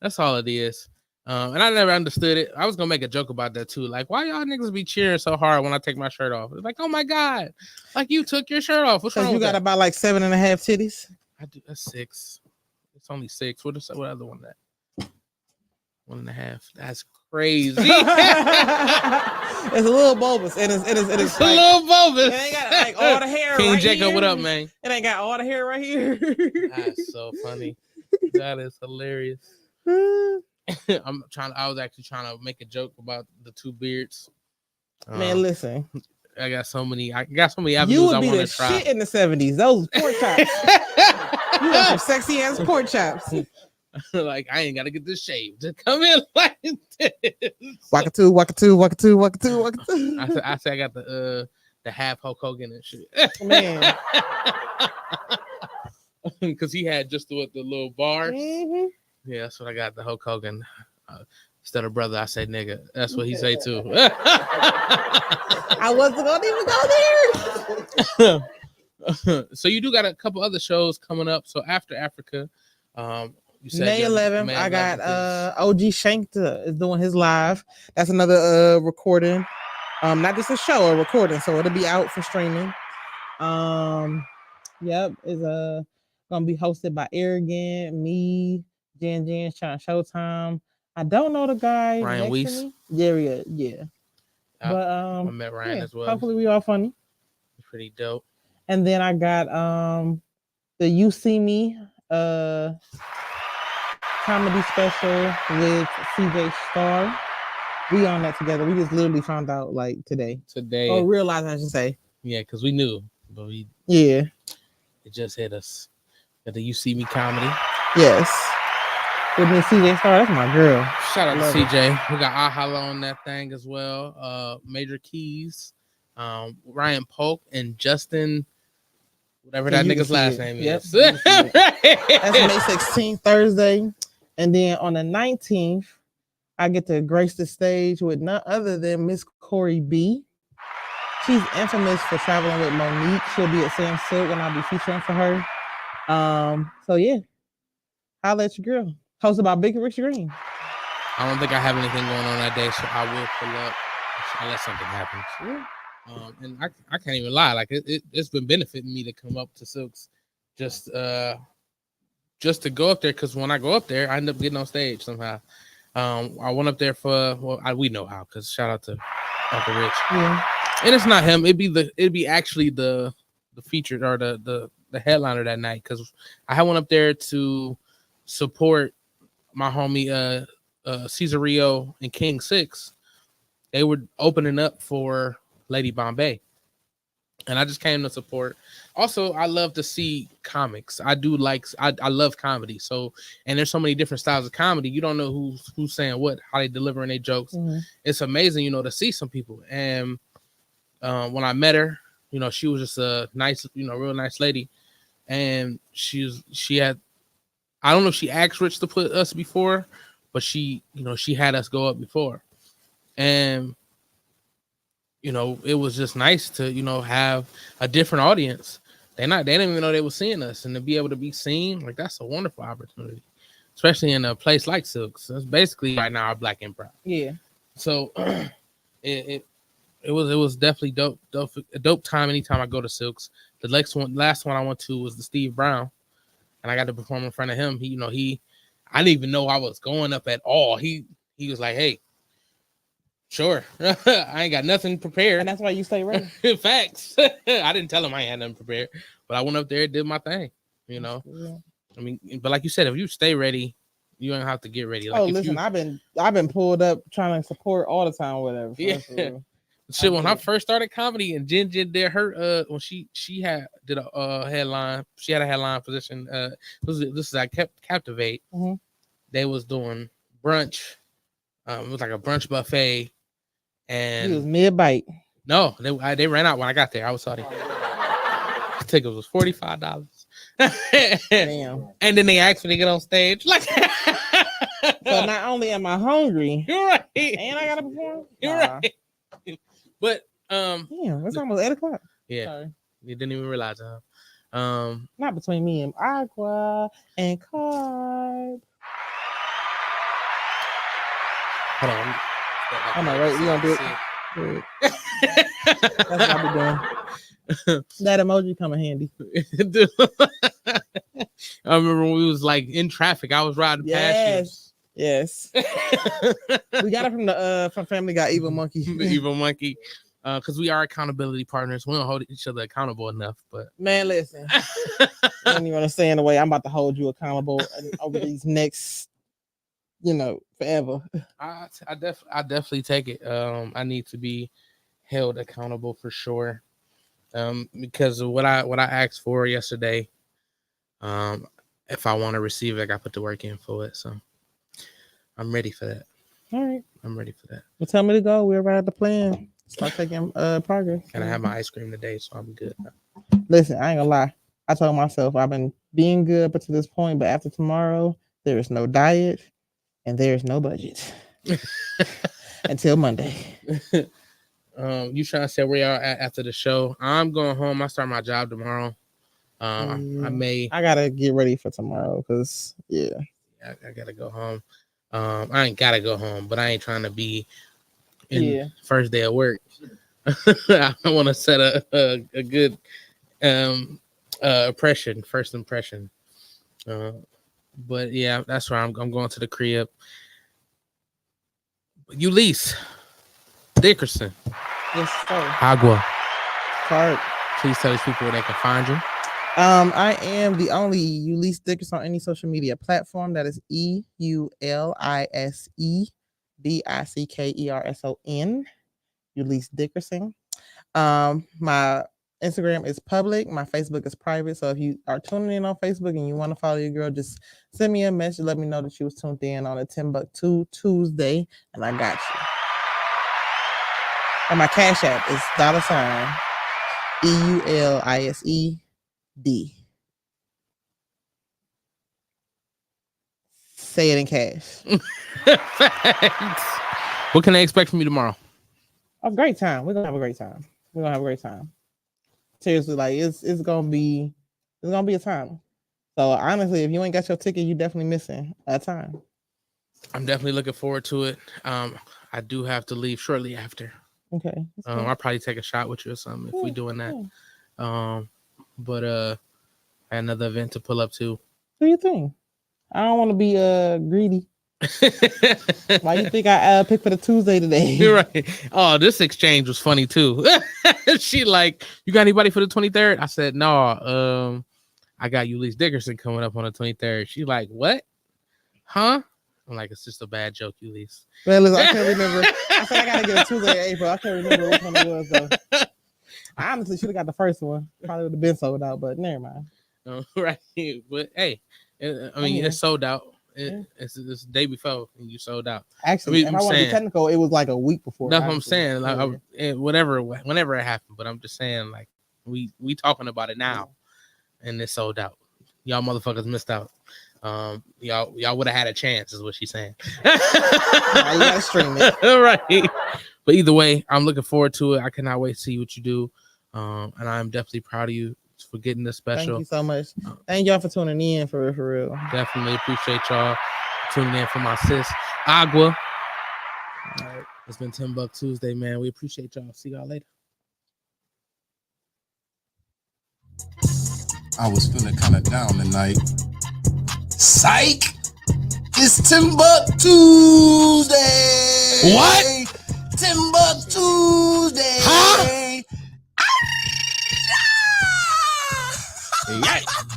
that's all it is. And I never understood it. I was gonna make a joke about that too. Like, why y'all niggas be cheering so hard when I take my shirt off? It's like, "Oh my God, like you took your shirt off." What's wrong with you got that? about like 7.5 titties. I do. That's 6. It's only 6. What other one that? 1.5. That's crazy. It's a little bulbous. It is It's like, a little bulbous. It ain't got like all the hair. King right Jacob, here. what up, man? It ain't got all the hair right here. That's so funny. That is hilarious. I was actually trying to make a joke about the two beards. Man, listen. I got so many avenues You would I be want the to try. shit in the 70s. Those pork chops. You got some sexy ass pork chops. Like, I ain't gotta get this shaved to come in like this. Waka two, waka two, waka two, waka two, waka two. I said I got the half Hulk Hogan and shit. Man. Because he had just the little bars. Mm-hmm. Yeah, that's what I got. The Hulk Hogan. Instead of brother, I say nigga. That's what he say too. I wasn't gonna even go there. So you do got a couple other shows coming up. So after Africa, you said May 11th, May I 11th got OG Shank is doing his live. That's another recording. Not just a show, a recording. So it'll be out for streaming. Yep, is gonna be hosted by Arrogant, me, Jen, Sean Showtime. I don't know the guy Ryan next Weiss. to me. Yeah. But I met Ryan as well. Hopefully we all funny. Pretty dope. And then I got the You See Me comedy special with CJ Star. We on that together. We just literally found out like today. Or realized, I should say. Yeah, because we knew, but it just hit us. Got the You See Me comedy. Yes. With me, CJ Star, that's my girl. Shout out to CJ. We got Ahala on that thing as well. Major Keys, Ryan Polk, and Justin, whatever that nigga's last name is. That's May 16th, Thursday. And then on the 19th, I get to grace the stage with none other than Miss Corey B. She's infamous for traveling with Monique. She'll be at Sam Silk and I'll be featuring for her. So yeah, holla at your girl. Hosted by Big Rich Green. I don't think I have anything going on that day, so I will pull up unless something happens. Yeah. And I can't even lie, like it's been benefiting me to come up to Silks just to go up there, because when I go up there, I end up getting on stage somehow. I went up there for we know how, because shout out to Uncle Rich. Yeah. And it's not him. It'd be actually the featured or the headliner that night, because I had one up there to support my homie Cesario and King 6. They were opening up for Lady Bombay, and I just came to support. Also, I love to see comics. I love comedy. So, and there's so many different styles of comedy. You don't know who's saying what, how they delivering their jokes. Mm-hmm. It's amazing, to see some people. And when I met her, she was just a nice, real nice lady. And she had, I don't know if she asked Rich to put us before, but she had us go up before. And, it was just nice to, have a different audience. They didn't even know they were seeing us, and to be able to be seen, like, that's a wonderful opportunity, especially in a place like Silks. That's basically right now our Black Improv. Yeah. So it was definitely a dope time anytime I go to Silks. The last one I went to was the Steve Brown, and I got to perform in front of him. I didn't even know I was going up at all. He was like, "Hey, sure." I ain't got nothing prepared. And that's why you stay ready. Facts. I didn't tell him I had nothing prepared, but I went up there and did my thing, Yeah. I mean, but like you said, if you stay ready, you don't have to get ready. Like, listen, I've been pulled up trying to support all the time, whatever. Yeah. Shit, when I first started comedy and Jen did her when she did a headline, she had a headline position. This is I kept Captivate. Mm-hmm. They was doing brunch. It was like a brunch buffet, and it was mid-bite. No, they ran out when I got there. I was sorry. The ticket was $45. Damn. And then they asked me to get on stage. Like, so not only am I hungry, you're right, and I gotta perform. You're right. But damn, it's almost 8:00. Yeah, sorry. You didn't even realize it, huh? Not between me and Aqua and Carb. Hold on. I'm not right. You gonna do it? That's what I be doing. That emoji come in handy. I remember when we was like in traffic. I was riding past you. Yes. We got it from Family Guy, Evil Monkey. The Evil Monkey. Because we are accountability partners. We don't hold each other accountable enough. But man, listen. I don't even understand the way I'm about to hold you accountable over these next forever. I definitely take it. I need to be held accountable for sure. Because of what I asked for yesterday. If I want to receive it, I got to put the work in for it. So I'm ready for that. All right. I'm ready for that. Well, tell me to go. We're right at the plan. Start taking progress. And I have my ice cream today, so I'm good. Listen, I ain't gonna lie. I told myself I've been being good up to this point, but after tomorrow, there is no diet and there is no budget until Monday. You trying to say where y'all at after the show? I'm going home. I start my job tomorrow. I gotta get ready for tomorrow because I gotta go home. I ain't gotta go home, but I ain't trying to be in first day of work. I want to set a good first impression. But yeah, that's why I'm going to the crib. Eulise Dickerson. Yes, sir. Agua. Card. Please tell these people where they can find you. I am the only Eulise Dickerson on any social media platform. That is EULISE DICKERSON. Eulise Dickerson. My Instagram is public. My Facebook is private. So if you are tuning in on Facebook and you want to follow your girl, just send me a message. Let me know that you was tuned in on a TimbukTuesday, and I got you. And my Cash App is $EULISED. Say it in cash. Thanks. What can they expect from you tomorrow? A great time. We're gonna have a great time. Seriously, like it's gonna be a time. So honestly, if you ain't got your ticket, you definitely missing a time. I'm definitely looking forward to it. I do have to leave shortly after. Okay. I'll probably take a shot with you or something if we doing that. But I had another event to pull up to. Who you think? I don't want to be greedy. Why you think I picked for the Tuesday today? You're right. Oh, this exchange was funny too. She like, you got anybody for the 23rd? I said, no. I got Eulise Dickerson coming up on the 23rd. She like, what? Huh? I'm like, it's just a bad joke, Eulise. Man, listen, I can't remember. I said I gotta get a Tuesday in April. I can't remember which one it was though. I honestly should have got the first one. Probably would have been sold out, but never mind. Right. But hey, I mean, it's sold out. It's the day before and you sold out. Actually, if I want to be technical, it was like a week before. That's what I'm saying. Like, whenever it happened, but I'm just saying, like, we talking about it now, and it's sold out. Y'all motherfuckers missed out. Y'all would have had a chance, is what she's saying. You gotta stream it, right? But either way, I'm looking forward to it. I cannot wait to see what you do, and I'm definitely proud of you for getting this special. Thank you so much. Thank y'all for tuning in for real. Definitely appreciate y'all tuning in for my sis Agua. All right. It's been TimbukTuesday, man. We appreciate y'all. See y'all later. I was feeling kind of down tonight. Psych! It's TimbukTuesday! What? TimbukTuesday! Huh? Yikes!